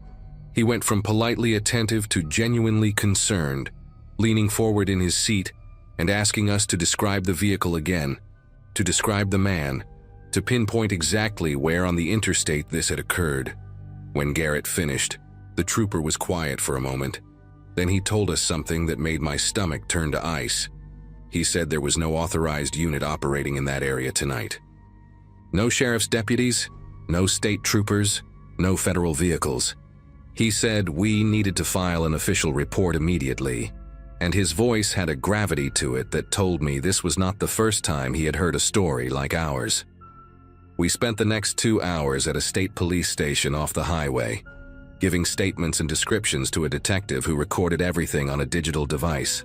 He went from politely attentive to genuinely concerned, leaning forward in his seat and asking us to describe the vehicle again, to describe the man, to pinpoint exactly where on the interstate this had occurred. When Garrett finished, the trooper was quiet for a moment. Then he told us something that made my stomach turn to ice. He said there was no authorized unit operating in that area tonight. No sheriff's deputies, no state troopers, no federal vehicles. He said we needed to file an official report immediately, and his voice had a gravity to it that told me this was not the first time he had heard a story like ours. We spent the next 2 hours at a state police station off the highway, giving statements and descriptions to a detective who recorded everything on a digital device.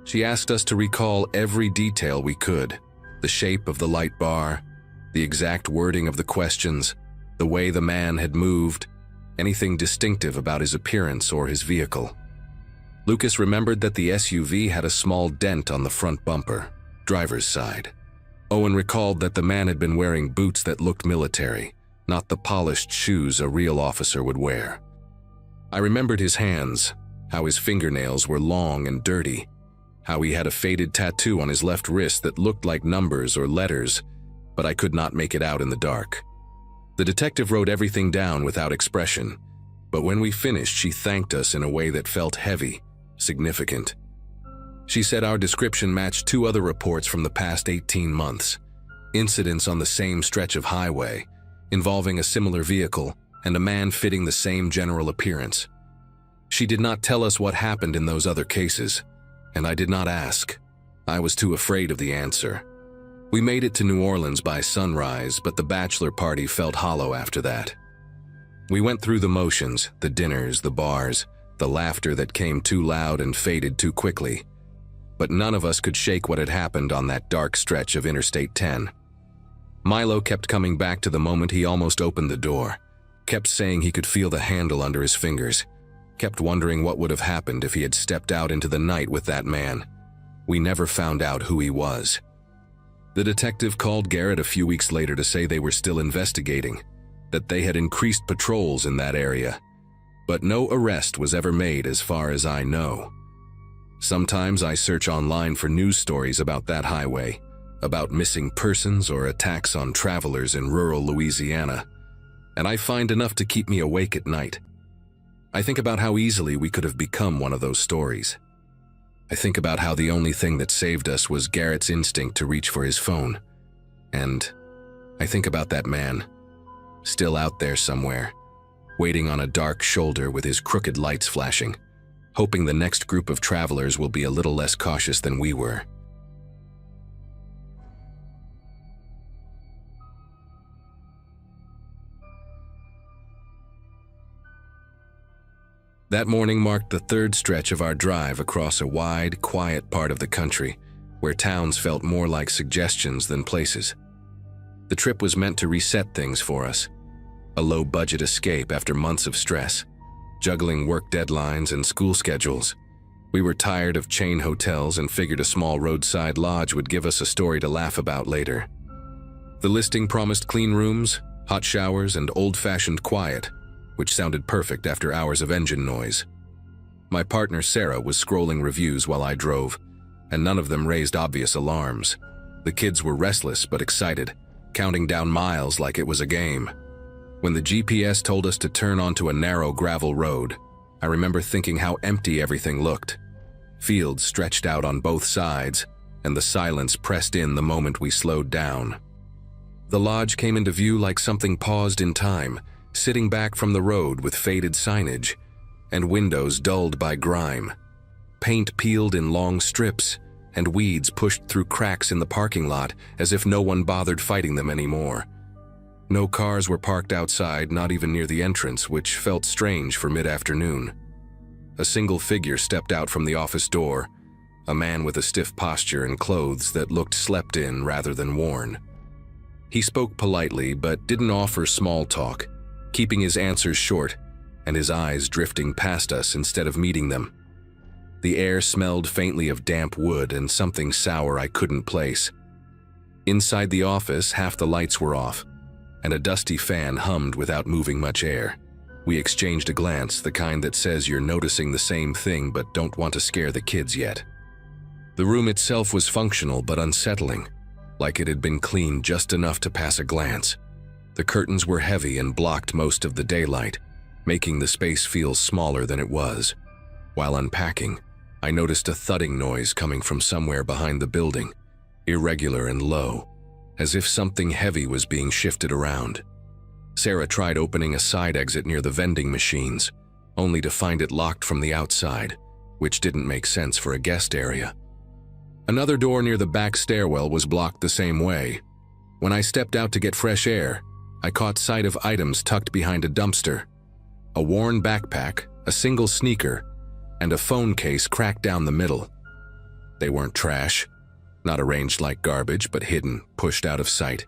She asked us to recall every detail we could: the shape of the light bar, the exact wording of the questions, the way the man had moved, anything distinctive about his appearance or his vehicle. Lucas remembered that the SUV had a small dent on the front bumper, driver's side. Owen recalled that the man had been wearing boots that looked military, not the polished shoes a real officer would wear. I remembered his hands, how his fingernails were long and dirty, how he had a faded tattoo on his left wrist that looked like numbers or letters, but I could not make it out in the dark. The detective wrote everything down without expression, but when we finished, she thanked us in a way that felt heavy, significant. She said our description matched 2 other reports from the past 18 months, incidents on the same stretch of highway, involving a similar vehicle and a man fitting the same general appearance. She did not tell us what happened in those other cases, and I did not ask. I was too afraid of the answer. We made it to New Orleans by sunrise, but the bachelor party felt hollow after that. We went through the motions, the dinners, the bars, the laughter that came too loud and faded too quickly. But none of us could shake what had happened on that dark stretch of Interstate 10. Milo kept coming back to the moment he almost opened the door, kept saying he could feel the handle under his fingers, kept wondering what would have happened if he had stepped out into the night with that man. We never found out who he was. The detective called Garrett a few weeks later to say they were still investigating, that they had increased patrols in that area, but no arrest was ever made as far as I know. Sometimes I search online for news stories about that highway, about missing persons or attacks on travelers in rural Louisiana, and I find enough to keep me awake at night. I think about how easily we could have become one of those stories. I think about how the only thing that saved us was Garrett's instinct to reach for his phone. And I think about that man, still out there somewhere, waiting on a dark shoulder with his crooked lights flashing, hoping the next group of travelers will be a little less cautious than we were. That morning marked the third stretch of our drive across a wide, quiet part of the country, where towns felt more like suggestions than places. The trip was meant to reset things for us, a low-budget escape after months of stress, juggling work deadlines and school schedules. We were tired of chain hotels and figured a small roadside lodge would give us a story to laugh about later. The listing promised clean rooms, hot showers, and old-fashioned quiet, which sounded perfect after hours of engine noise. My partner Sarah was scrolling reviews while I drove, and none of them raised obvious alarms. The kids were restless but excited, counting down miles like it was a game. When the GPS told us to turn onto a narrow gravel road, I remember thinking how empty everything looked. Fields stretched out on both sides, and the silence pressed in the moment we slowed down. The lodge came into view like something paused in time, sitting back from the road with faded signage, and windows dulled by grime. Paint peeled in long strips, and weeds pushed through cracks in the parking lot as if no one bothered fighting them anymore. No cars were parked outside, not even near the entrance, which felt strange for mid-afternoon. A single figure stepped out from the office door, a man with a stiff posture and clothes that looked slept in rather than worn. He spoke politely but didn't offer small talk, keeping his answers short and his eyes drifting past us instead of meeting them. The air smelled faintly of damp wood and something sour I couldn't place. Inside the office, half the lights were off, and a dusty fan hummed without moving much air. We exchanged a glance, the kind that says you're noticing the same thing but don't want to scare the kids yet. The room itself was functional but unsettling, like it had been cleaned just enough to pass a glance. The curtains were heavy and blocked most of the daylight, making the space feel smaller than it was. While unpacking, I noticed a thudding noise coming from somewhere behind the building, irregular and low, as if something heavy was being shifted around. Sarah tried opening a side exit near the vending machines, only to find it locked from the outside, which didn't make sense for a guest area. Another door near the back stairwell was blocked the same way. When I stepped out to get fresh air, I caught sight of items tucked behind a dumpster. A worn backpack, a single sneaker, and a phone case cracked down the middle. They weren't trash, not arranged like garbage, but hidden, pushed out of sight.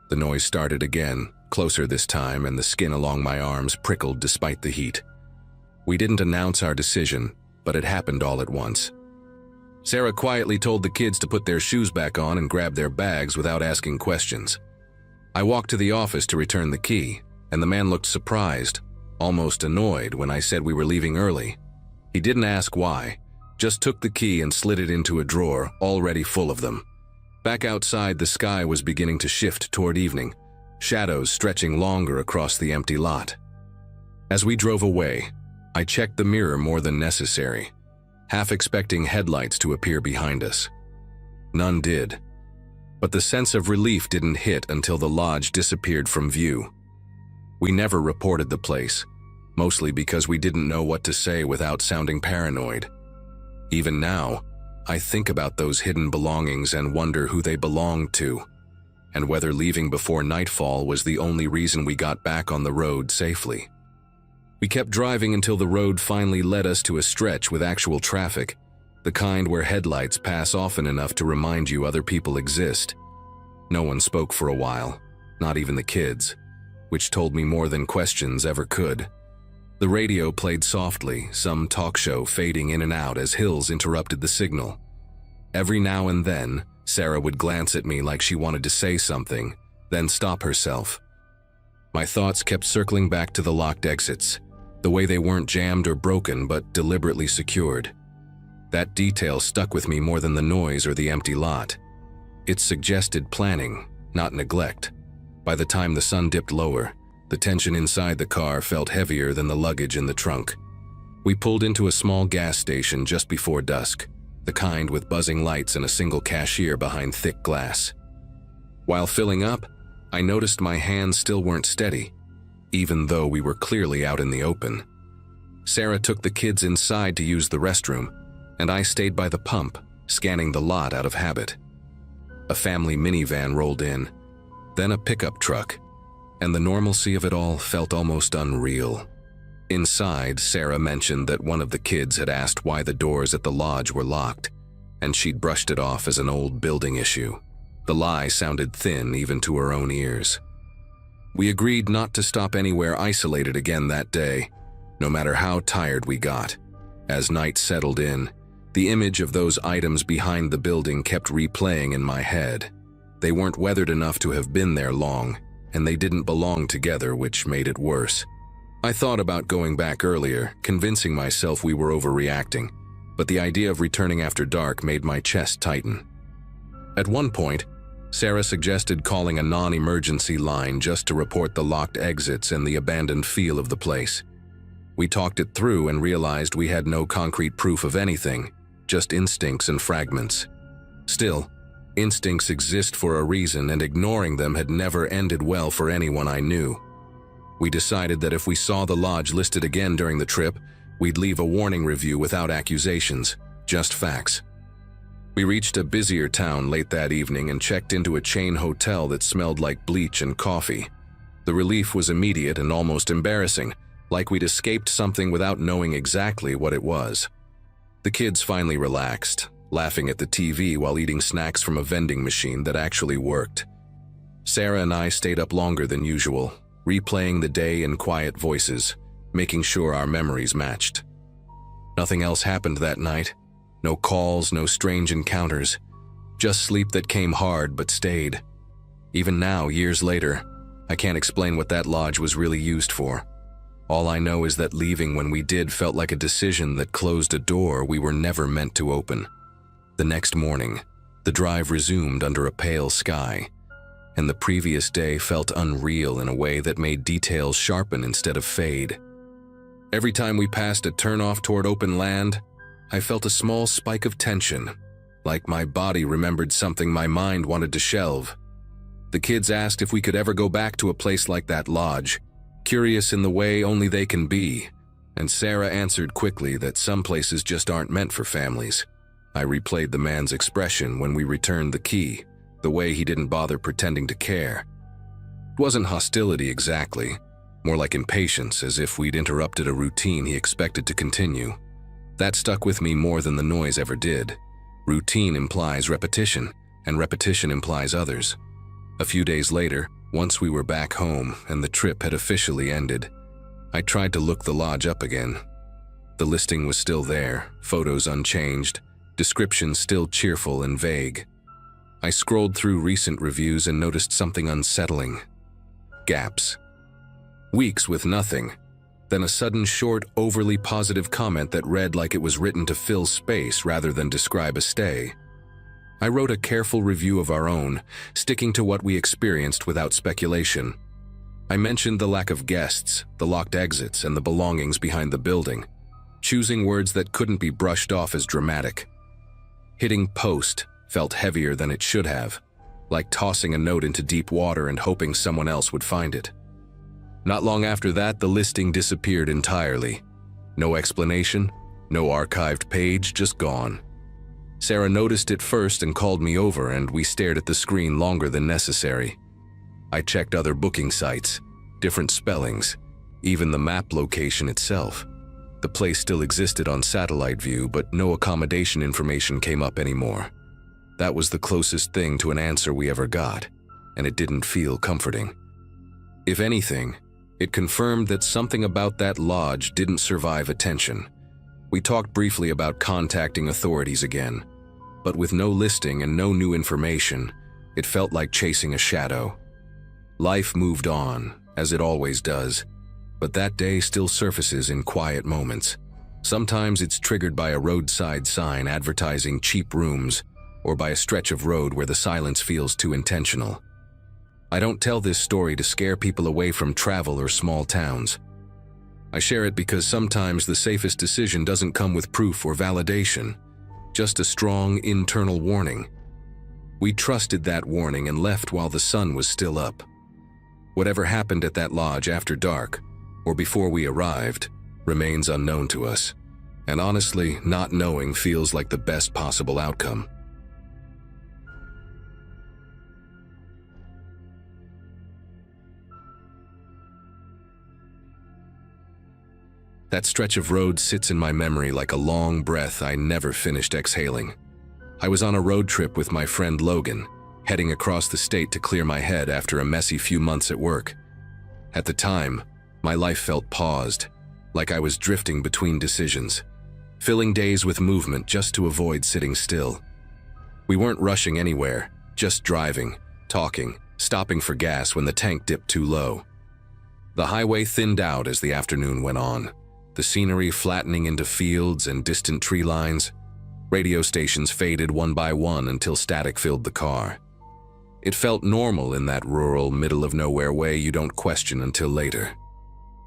The noise started again, closer this time, and the skin along my arms prickled despite the heat. We didn't announce our decision, but it happened all at once. Sarah quietly told the kids to put their shoes back on and grab their bags without asking questions. I walked to the office to return the key, and the man looked surprised, almost annoyed when I said we were leaving early. He didn't ask why, just took the key and slid it into a drawer already full of them. Back outside, the sky was beginning to shift toward evening, shadows stretching longer across the empty lot. As we drove away, I checked the mirror more than necessary, half expecting headlights to appear behind us. None did, but the sense of relief didn't hit until the lodge disappeared from view. We never reported the place, mostly because we didn't know what to say without sounding paranoid. Even now, I think about those hidden belongings and wonder who they belonged to, and whether leaving before nightfall was the only reason we got back on the road safely. We kept driving until the road finally led us to a stretch with actual traffic, the kind where headlights pass often enough to remind you other people exist. No one spoke for a while, not even the kids, which told me more than questions ever could. The radio played softly, some talk show fading in and out as hills interrupted the signal. Every now and then, Sarah would glance at me like she wanted to say something, then stop herself. My thoughts kept circling back to the locked exits, the way they weren't jammed or broken but deliberately secured. That detail stuck with me more than the noise or the empty lot. It suggested planning, not neglect. By the time the sun dipped lower, the tension inside the car felt heavier than the luggage in the trunk. We pulled into a small gas station just before dusk, the kind with buzzing lights and a single cashier behind thick glass. While filling up, I noticed my hands still weren't steady, even though we were clearly out in the open. Sarah took the kids inside to use the restroom, and I stayed by the pump, scanning the lot out of habit. A family minivan rolled in, then a pickup truck, and the normalcy of it all felt almost unreal. Inside, Sarah mentioned that one of the kids had asked why the doors at the lodge were locked, and she'd brushed it off as an old building issue. The lie sounded thin even to her own ears. We agreed not to stop anywhere isolated again that day, no matter how tired we got. As night settled in, the image of those items behind the building kept replaying in my head. They weren't weathered enough to have been there long, and they didn't belong together, which made it worse. I thought about going back earlier, convincing myself we were overreacting, but the idea of returning after dark made my chest tighten. At one point, Sarah suggested calling a non-emergency line just to report the locked exits and the abandoned feel of the place. We talked it through and realized we had no concrete proof of anything, just instincts and fragments. Still, instincts exist for a reason, and ignoring them had never ended well for anyone I knew. We decided that if we saw the lodge listed again during the trip, we'd leave a warning review without accusations, just facts. We reached a busier town late that evening and checked into a chain hotel that smelled like bleach and coffee. The relief was immediate and almost embarrassing, like we'd escaped something without knowing exactly what it was. The kids finally relaxed, laughing at the TV while eating snacks from a vending machine that actually worked. Sarah and I stayed up longer than usual, replaying the day in quiet voices, making sure our memories matched. Nothing else happened that night. No calls, no strange encounters. Just sleep that came hard but stayed. Even now, years later, I can't explain what that lodge was really used for. All I know is that leaving when we did felt like a decision that closed a door we were never meant to open. The next morning, the drive resumed under a pale sky, and the previous day felt unreal in a way that made details sharpen instead of fade. Every time we passed a turnoff toward open land, I felt a small spike of tension, like my body remembered something my mind wanted to shelve. The kids asked if we could ever go back to a place like that lodge, curious in the way only they can be, and Sarah answered quickly that some places just aren't meant for families. I replayed the man's expression when we returned the key, the way he didn't bother pretending to care. It wasn't hostility exactly, more like impatience, as if we'd interrupted a routine he expected to continue. That stuck with me more than the noise ever did. Routine implies repetition, and repetition implies others. A few days later, once we were back home and the trip had officially ended, I tried to look the lodge up again. The listing was still there, photos unchanged, descriptions still cheerful and vague. I scrolled through recent reviews and noticed something unsettling. Gaps. Weeks with nothing. Then a sudden short, overly positive comment that read like it was written to fill space rather than describe a stay. I wrote a careful review of our own, sticking to what we experienced without speculation. I mentioned the lack of guests, the locked exits, and the belongings behind the building, choosing words that couldn't be brushed off as dramatic. Hitting post felt heavier than it should have, like tossing a note into deep water and hoping someone else would find it. Not long after that, the listing disappeared entirely. No explanation, no archived page, just gone. Sarah noticed it first and called me over, and we stared at the screen longer than necessary. I checked other booking sites, different spellings, even the map location itself. The place still existed on satellite view, but no accommodation information came up anymore. That was the closest thing to an answer we ever got, and it didn't feel comforting. If anything, it confirmed that something about that lodge didn't survive attention. We talked briefly about contacting authorities again, but with no listing and no new information, it felt like chasing a shadow. Life moved on, as it always does, but that day still surfaces in quiet moments. Sometimes it's triggered by a roadside sign advertising cheap rooms, or by a stretch of road where the silence feels too intentional. I don't tell this story to scare people away from travel or small towns. I share it because sometimes the safest decision doesn't come with proof or validation, just a strong internal warning. We trusted that warning and left while the sun was still up. Whatever happened at that lodge after dark, or before we arrived, remains unknown to us. And honestly, not knowing feels like the best possible outcome. That stretch of road sits in my memory like a long breath I never finished exhaling. I was on a road trip with my friend Logan, heading across the state to clear my head after a messy few months at work. At the time, my life felt paused, like I was drifting between decisions, filling days with movement just to avoid sitting still. We weren't rushing anywhere, just driving, talking, stopping for gas when the tank dipped too low. The highway thinned out as the afternoon went on, the scenery flattening into fields and distant tree lines. Radio stations faded one by one until static filled the car. It felt normal in that rural, middle-of-nowhere way you don't question until later.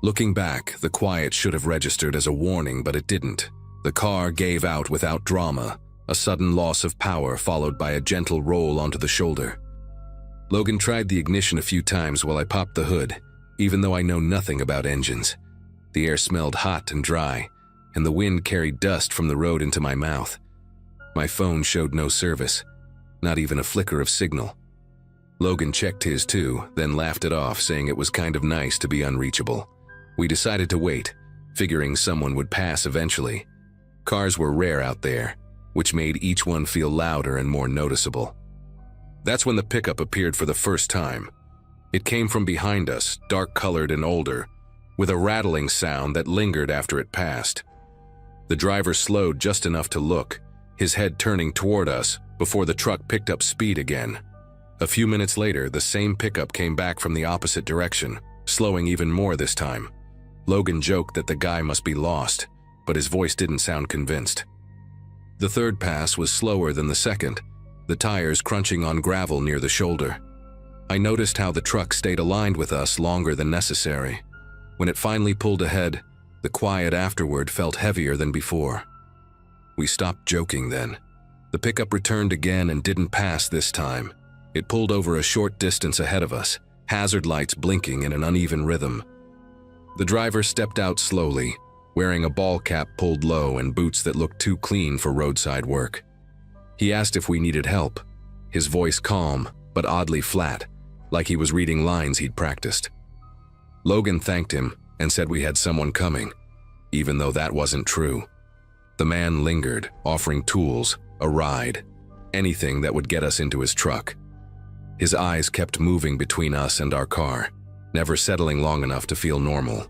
Looking back, the quiet should have registered as a warning, but it didn't. The car gave out without drama, a sudden loss of power followed by a gentle roll onto the shoulder. Logan tried the ignition a few times while I popped the hood, even though I know nothing about engines. The air smelled hot and dry, and the wind carried dust from the road into my mouth. My phone showed no service, not even a flicker of signal. Logan checked his too, then laughed it off, saying it was kind of nice to be unreachable. We decided to wait, figuring someone would pass eventually. Cars were rare out there, which made each one feel louder and more noticeable. That's when the pickup appeared for the first time. It came from behind us, dark-colored and older, with a rattling sound that lingered after it passed. The driver slowed just enough to look, his head turning toward us before the truck picked up speed again. A few minutes later, the same pickup came back from the opposite direction, slowing even more this time. Logan joked that the guy must be lost, but his voice didn't sound convinced. The third pass was slower than the second, the tires crunching on gravel near the shoulder. I noticed how the truck stayed aligned with us longer than necessary. When it finally pulled ahead, the quiet afterward felt heavier than before. We stopped joking then. The pickup returned again and didn't pass this time. It pulled over a short distance ahead of us, hazard lights blinking in an uneven rhythm. The driver stepped out slowly, wearing a ball cap pulled low and boots that looked too clean for roadside work. He asked if we needed help, his voice calm but oddly flat, like he was reading lines he'd practiced. Logan thanked him and said we had someone coming, even though that wasn't true. The man lingered, offering tools, a ride, anything that would get us into his truck. His eyes kept moving between us and our car, never settling long enough to feel normal.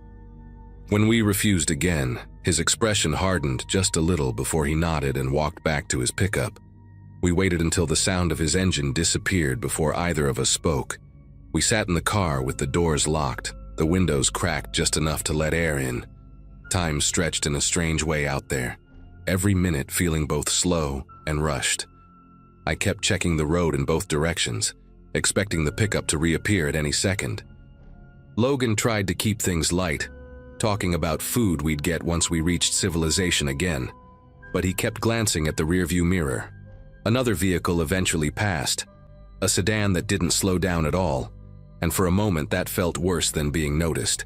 When we refused again, his expression hardened just a little before he nodded and walked back to his pickup. We waited until the sound of his engine disappeared before either of us spoke. We sat in the car with the doors locked, the windows cracked just enough to let air in. Time stretched in a strange way out there, every minute feeling both slow and rushed. I kept checking the road in both directions, expecting the pickup to reappear at any second. Logan tried to keep things light, talking about food we'd get once we reached civilization again, but he kept glancing at the rearview mirror. Another vehicle eventually passed, a sedan that didn't slow down at all, and for a moment that felt worse than being noticed.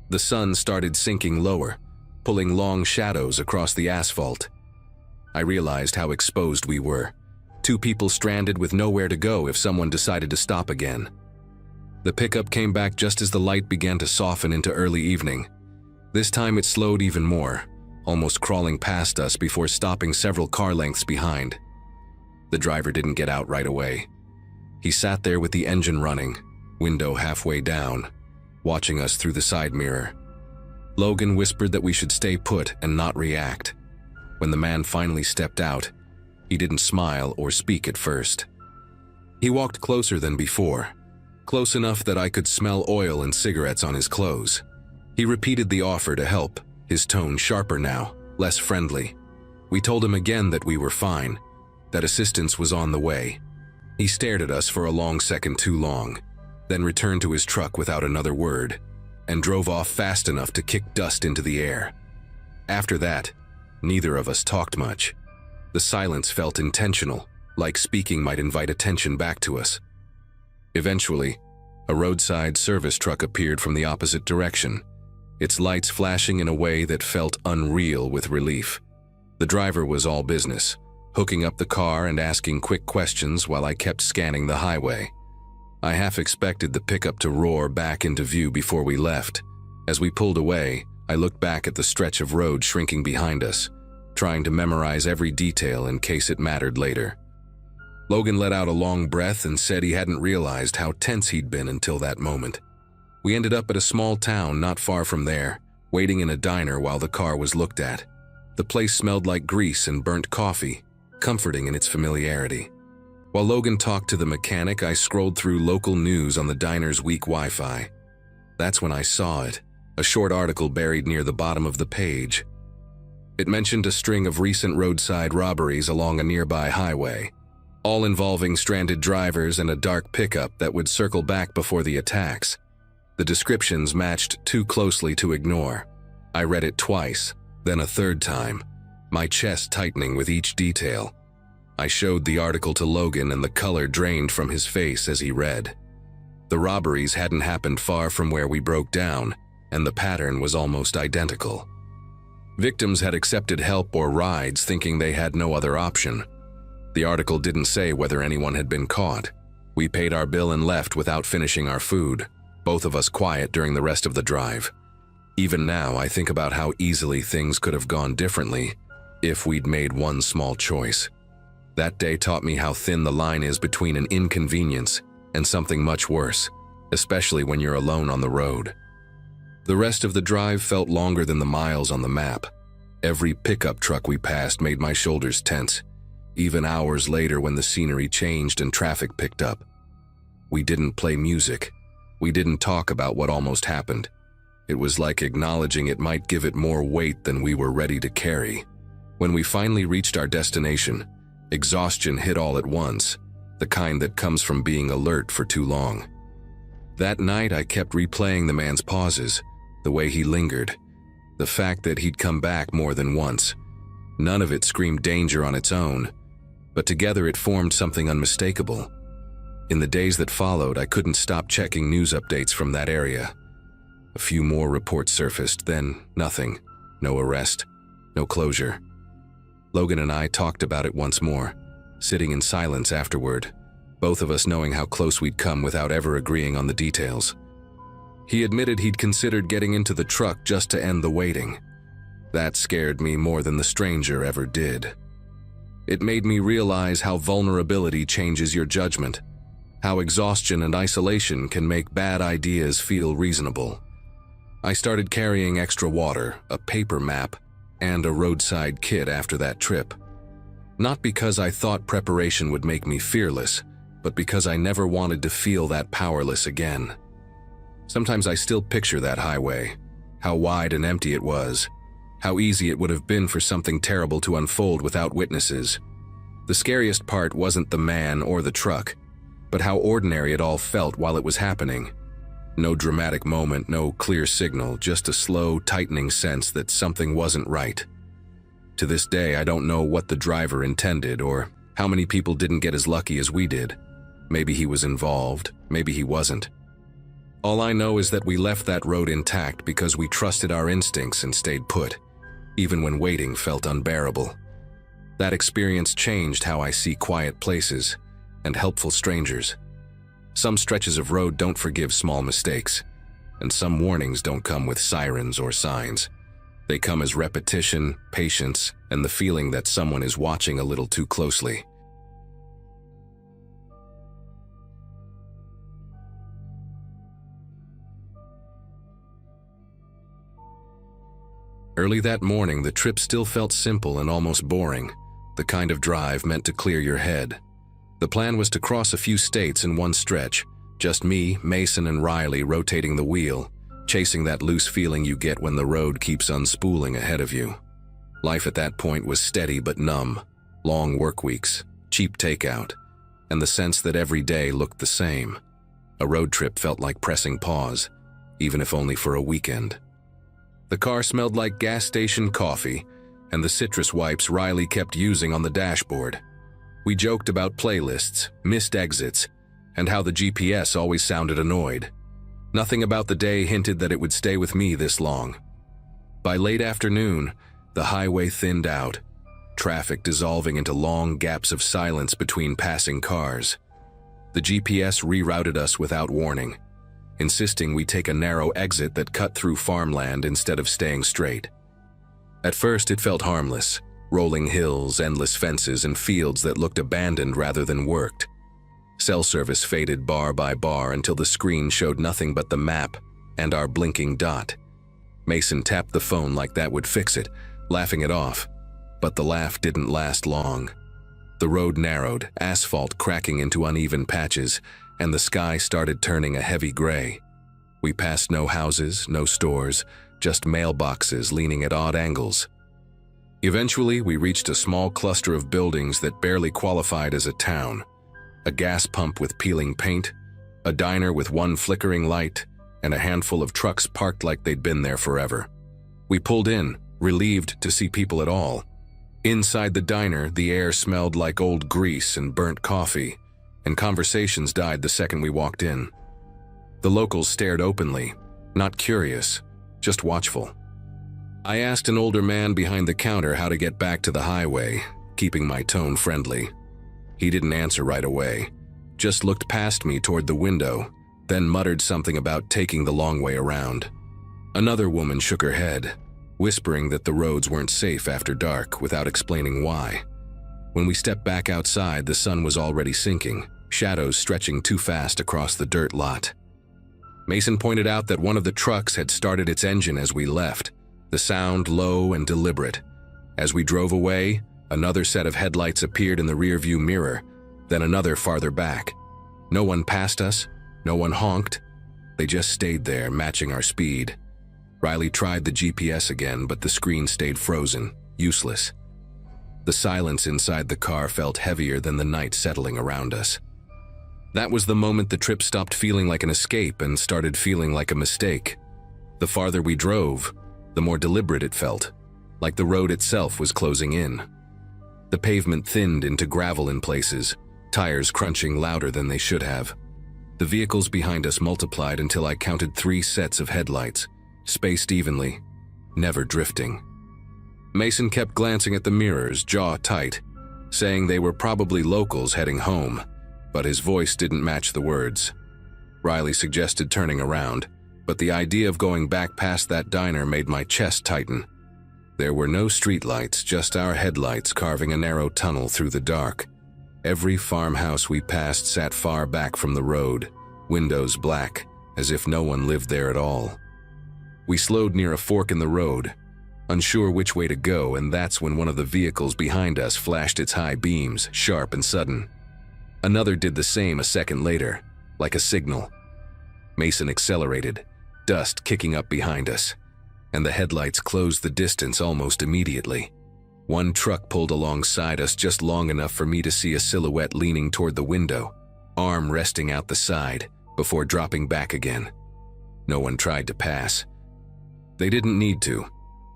The sun started sinking lower, pulling long shadows across the asphalt. I realized how exposed we were. Two people stranded with nowhere to go if someone decided to stop again. The pickup came back just as the light began to soften into early evening. This time it slowed even more, almost crawling past us before stopping several car lengths behind. The driver didn't get out right away. He sat there with the engine running, window halfway down, watching us through the side mirror. Logan whispered that we should stay put and not react. When the man finally stepped out, he didn't smile or speak at first. He walked closer than before, close enough that I could smell oil and cigarettes on his clothes. He repeated the offer to help, his tone sharper now, less friendly. We told him again that we were fine, that assistance was on the way. He stared at us for a long second too long, then returned to his truck without another word, and drove off fast enough to kick dust into the air. After that, neither of us talked much. The silence felt intentional, like speaking might invite attention back to us. Eventually, a roadside service truck appeared from the opposite direction, its lights flashing in a way that felt unreal with relief. The driver was all business, hooking up the car and asking quick questions while I kept scanning the highway. I half expected the pickup to roar back into view before we left. As we pulled away, I looked back at the stretch of road shrinking behind us, trying to memorize every detail in case it mattered later. Logan let out a long breath and said he hadn't realized how tense he'd been until that moment. We ended up at a small town not far from there, waiting in a diner while the car was looked at. The place smelled like grease and burnt coffee, comforting in its familiarity. While Logan talked to the mechanic, I scrolled through local news on the diner's weak Wi-Fi. That's when I saw it, a short article buried near the bottom of the page. It mentioned a string of recent roadside robberies along a nearby highway, all involving stranded drivers and a dark pickup that would circle back before the attacks. The descriptions matched too closely to ignore. I read it twice, then a third time, my chest tightening with each detail. I showed the article to Logan and the color drained from his face as he read. The robberies hadn't happened far from where we broke down, and the pattern was almost identical. Victims had accepted help or rides thinking they had no other option. The article didn't say whether anyone had been caught. We paid our bill and left without finishing our food, both of us quiet during the rest of the drive. Even now, I think about how easily things could have gone differently if we'd made one small choice. That day taught me how thin the line is between an inconvenience and something much worse, especially when you're alone on the road. The rest of the drive felt longer than the miles on the map. Every pickup truck we passed made my shoulders tense, even hours later when the scenery changed and traffic picked up. We didn't play music. We didn't talk about what almost happened. It was like acknowledging it might give it more weight than we were ready to carry. When we finally reached our destination, exhaustion hit all at once, the kind that comes from being alert for too long. That night, I kept replaying the man's pauses, the way he lingered, the fact that he'd come back more than once. None of it screamed danger on its own, but together it formed something unmistakable. In the days that followed, I couldn't stop checking news updates from that area. A few more reports surfaced, then nothing. No arrest, no closure. Logan and I talked about it once more, sitting in silence afterward, both of us knowing how close we'd come without ever agreeing on the details. He admitted he'd considered getting into the truck just to end the waiting. That scared me more than the stranger ever did. It made me realize how vulnerability changes your judgment, how exhaustion and isolation can make bad ideas feel reasonable. I started carrying extra water, a paper map, and a roadside kit after that trip. Not because I thought preparation would make me fearless, but because I never wanted to feel that powerless again. Sometimes I still picture that highway, how wide and empty it was, how easy it would have been for something terrible to unfold without witnesses. The scariest part wasn't the man or the truck, but how ordinary it all felt while it was happening. No dramatic moment, no clear signal, just a slow, tightening sense that something wasn't right. To this day, I don't know what the driver intended or how many people didn't get as lucky as we did. Maybe he was involved, maybe he wasn't. All I know is that we left that road intact because we trusted our instincts and stayed put, even when waiting felt unbearable. That experience changed how I see quiet places and helpful strangers. Some stretches of road don't forgive small mistakes, and some warnings don't come with sirens or signs. They come as repetition, patience, and the feeling that someone is watching a little too closely. Early that morning, the trip still felt simple and almost boring, the kind of drive meant to clear your head. The plan was to cross a few states in one stretch, just me, Mason, and Riley rotating the wheel, chasing that loose feeling you get when the road keeps unspooling ahead of you. Life at that point was steady but numb, long work weeks, cheap takeout, and the sense that every day looked the same. A road trip felt like pressing pause, even if only for a weekend. The car smelled like gas station coffee and the citrus wipes Riley kept using on the dashboard. We joked about playlists, missed exits, and how the GPS always sounded annoyed. Nothing about the day hinted that it would stay with me this long. By late afternoon, the highway thinned out, traffic dissolving into long gaps of silence between passing cars. The GPS rerouted us without warning. insisting we take a narrow exit that cut through farmland instead of staying straight. At first, it felt harmless, rolling hills, endless fences, and fields that looked abandoned rather than worked. Cell service faded bar by bar until the screen showed nothing but the map and our blinking dot. Mason tapped the phone like that would fix it, laughing it off. But the laugh didn't last long. The road narrowed, asphalt cracking into uneven patches, and the sky started turning a heavy gray. We passed no houses, no stores, just mailboxes leaning at odd angles. Eventually, we reached a small cluster of buildings that barely qualified as a town. A gas pump with peeling paint, a diner with one flickering light, and a handful of trucks parked like they'd been there forever. We pulled in, relieved to see people at all. Inside the diner, the air smelled like old grease and burnt coffee, and conversations died the second we walked in. The locals stared openly, not curious, just watchful. I asked an older man behind the counter how to get back to the highway, keeping my tone friendly. He didn't answer right away, just looked past me toward the window, then muttered something about taking the long way around. Another woman shook her head, whispering that the roads weren't safe after dark without explaining why. When we stepped back outside, the sun was already sinking, shadows stretching too fast across the dirt lot. Mason pointed out that one of the trucks had started its engine as we left, the sound low and deliberate. As we drove away, another set of headlights appeared in the rearview mirror, then another farther back. No one passed us, no one honked. They just stayed there, matching our speed. Riley tried the GPS again, but the screen stayed frozen, useless. The silence inside the car felt heavier than the night settling around us. That was the moment the trip stopped feeling like an escape and started feeling like a mistake. The farther we drove, the more deliberate it felt, like the road itself was closing in. The pavement thinned into gravel in places, tires crunching louder than they should have. The vehicles behind us multiplied until I counted 3 sets of headlights, spaced evenly, never drifting. Mason kept glancing at the mirrors, jaw tight, saying they were probably locals heading home, but his voice didn't match the words. Riley suggested turning around, but the idea of going back past that diner made my chest tighten. There were no streetlights, just our headlights carving a narrow tunnel through the dark. Every farmhouse we passed sat far back from the road, windows black, as if no one lived there at all. We slowed near a fork in the road, unsure which way to go, and that's when one of the vehicles behind us flashed its high beams, sharp and sudden. Another did the same a second later, like a signal. Mason accelerated, dust kicking up behind us, and the headlights closed the distance almost immediately. One truck pulled alongside us just long enough for me to see a silhouette leaning toward the window, arm resting out the side, before dropping back again. No one tried to pass. They didn't need to.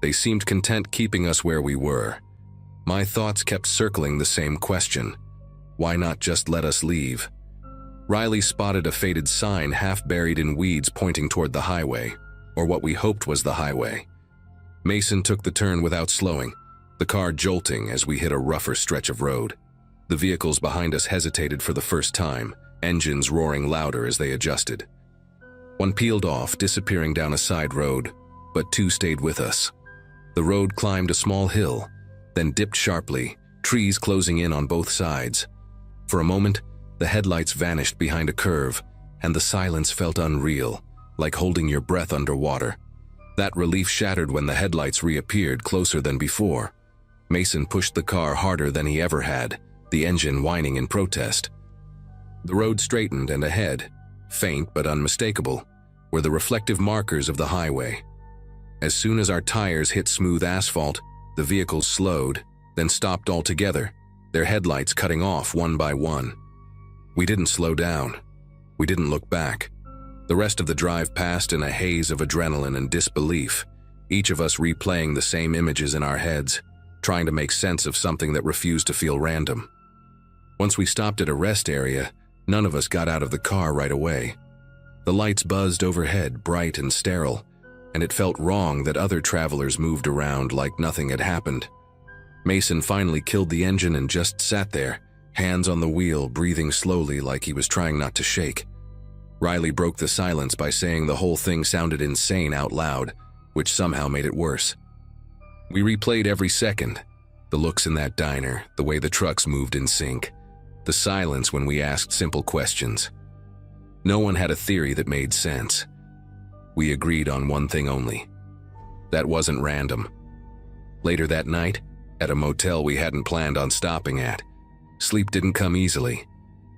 They seemed content keeping us where we were. My thoughts kept circling the same question. Why not just let us leave? Riley spotted a faded sign half buried in weeds pointing toward the highway, or what we hoped was the highway. Mason took the turn without slowing, the car jolting as we hit a rougher stretch of road. The vehicles behind us hesitated for the first time, engines roaring louder as they adjusted. One peeled off, disappearing down a side road, but 2 stayed with us. The road climbed a small hill, then dipped sharply, trees closing in on both sides. For a moment, the headlights vanished behind a curve, and the silence felt unreal, like holding your breath underwater. That relief shattered when the headlights reappeared closer than before. Mason pushed the car harder than he ever had, the engine whining in protest. The road straightened, and ahead, faint but unmistakable, were the reflective markers of the highway. As soon as our tires hit smooth asphalt, the vehicles slowed, then stopped altogether, their headlights cutting off one by one. We didn't slow down. We didn't look back. The rest of the drive passed in a haze of adrenaline and disbelief, each of us replaying the same images in our heads, trying to make sense of something that refused to feel random. Once we stopped at a rest area, none of us got out of the car right away. The lights buzzed overhead, bright and sterile, and it felt wrong that other travelers moved around like nothing had happened. Mason finally killed the engine and just sat there, hands on the wheel, breathing slowly like he was trying not to shake. Riley broke the silence by saying the whole thing sounded insane out loud, which somehow made it worse. We replayed every second. The looks in that diner, the way the trucks moved in sync, the silence when we asked simple questions. No one had a theory that made sense. We agreed on one thing only. That wasn't random. Later that night, at a motel we hadn't planned on stopping at, sleep didn't come easily.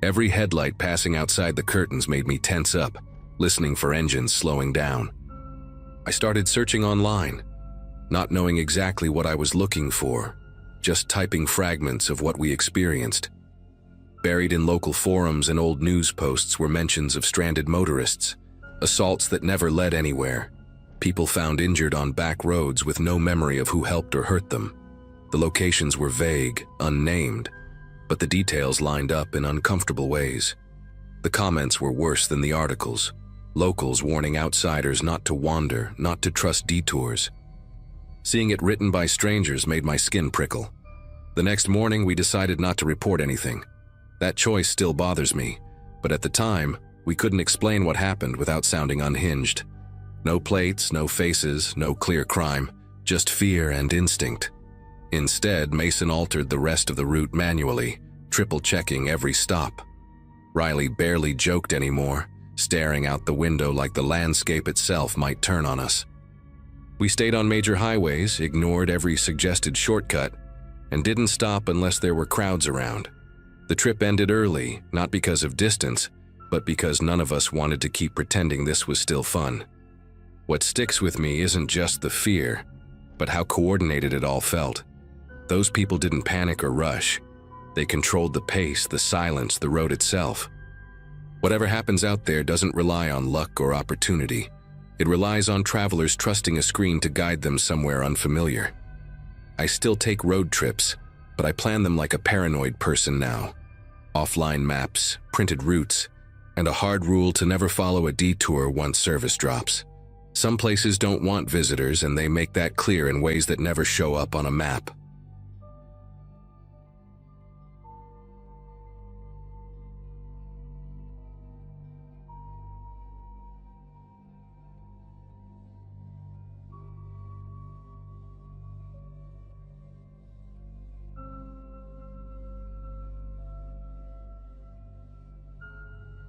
Every headlight passing outside the curtains made me tense up, listening for engines slowing down. I started searching online, not knowing exactly what I was looking for, just typing fragments of what we experienced. Buried in local forums and old news posts were mentions of stranded motorists, assaults that never led anywhere, people found injured on back roads with no memory of who helped or hurt them. The locations were vague, unnamed, but the details lined up in uncomfortable ways. The comments were worse than the articles, locals warning outsiders not to wander, not to trust detours. Seeing it written by strangers made my skin prickle. The next morning we decided not to report anything. That choice still bothers me, but at the time, we couldn't explain what happened without sounding unhinged. No plates, no faces, no clear crime, just fear and instinct. Instead, Mason altered the rest of the route manually, triple-checking every stop. Riley barely joked anymore, staring out the window like the landscape itself might turn on us. We stayed on major highways, ignored every suggested shortcut, and didn't stop unless there were crowds around. The trip ended early, not because of distance, but because none of us wanted to keep pretending this was still fun. What sticks with me isn't just the fear, but how coordinated it all felt. Those people didn't panic or rush. They controlled the pace, the silence, the road itself. Whatever happens out there doesn't rely on luck or opportunity. It relies on travelers trusting a screen to guide them somewhere unfamiliar. I still take road trips, but I plan them like a paranoid person now. Offline maps, printed routes, and a hard rule to never follow a detour once service drops. Some places don't want visitors, and they make that clear in ways that never show up on a map.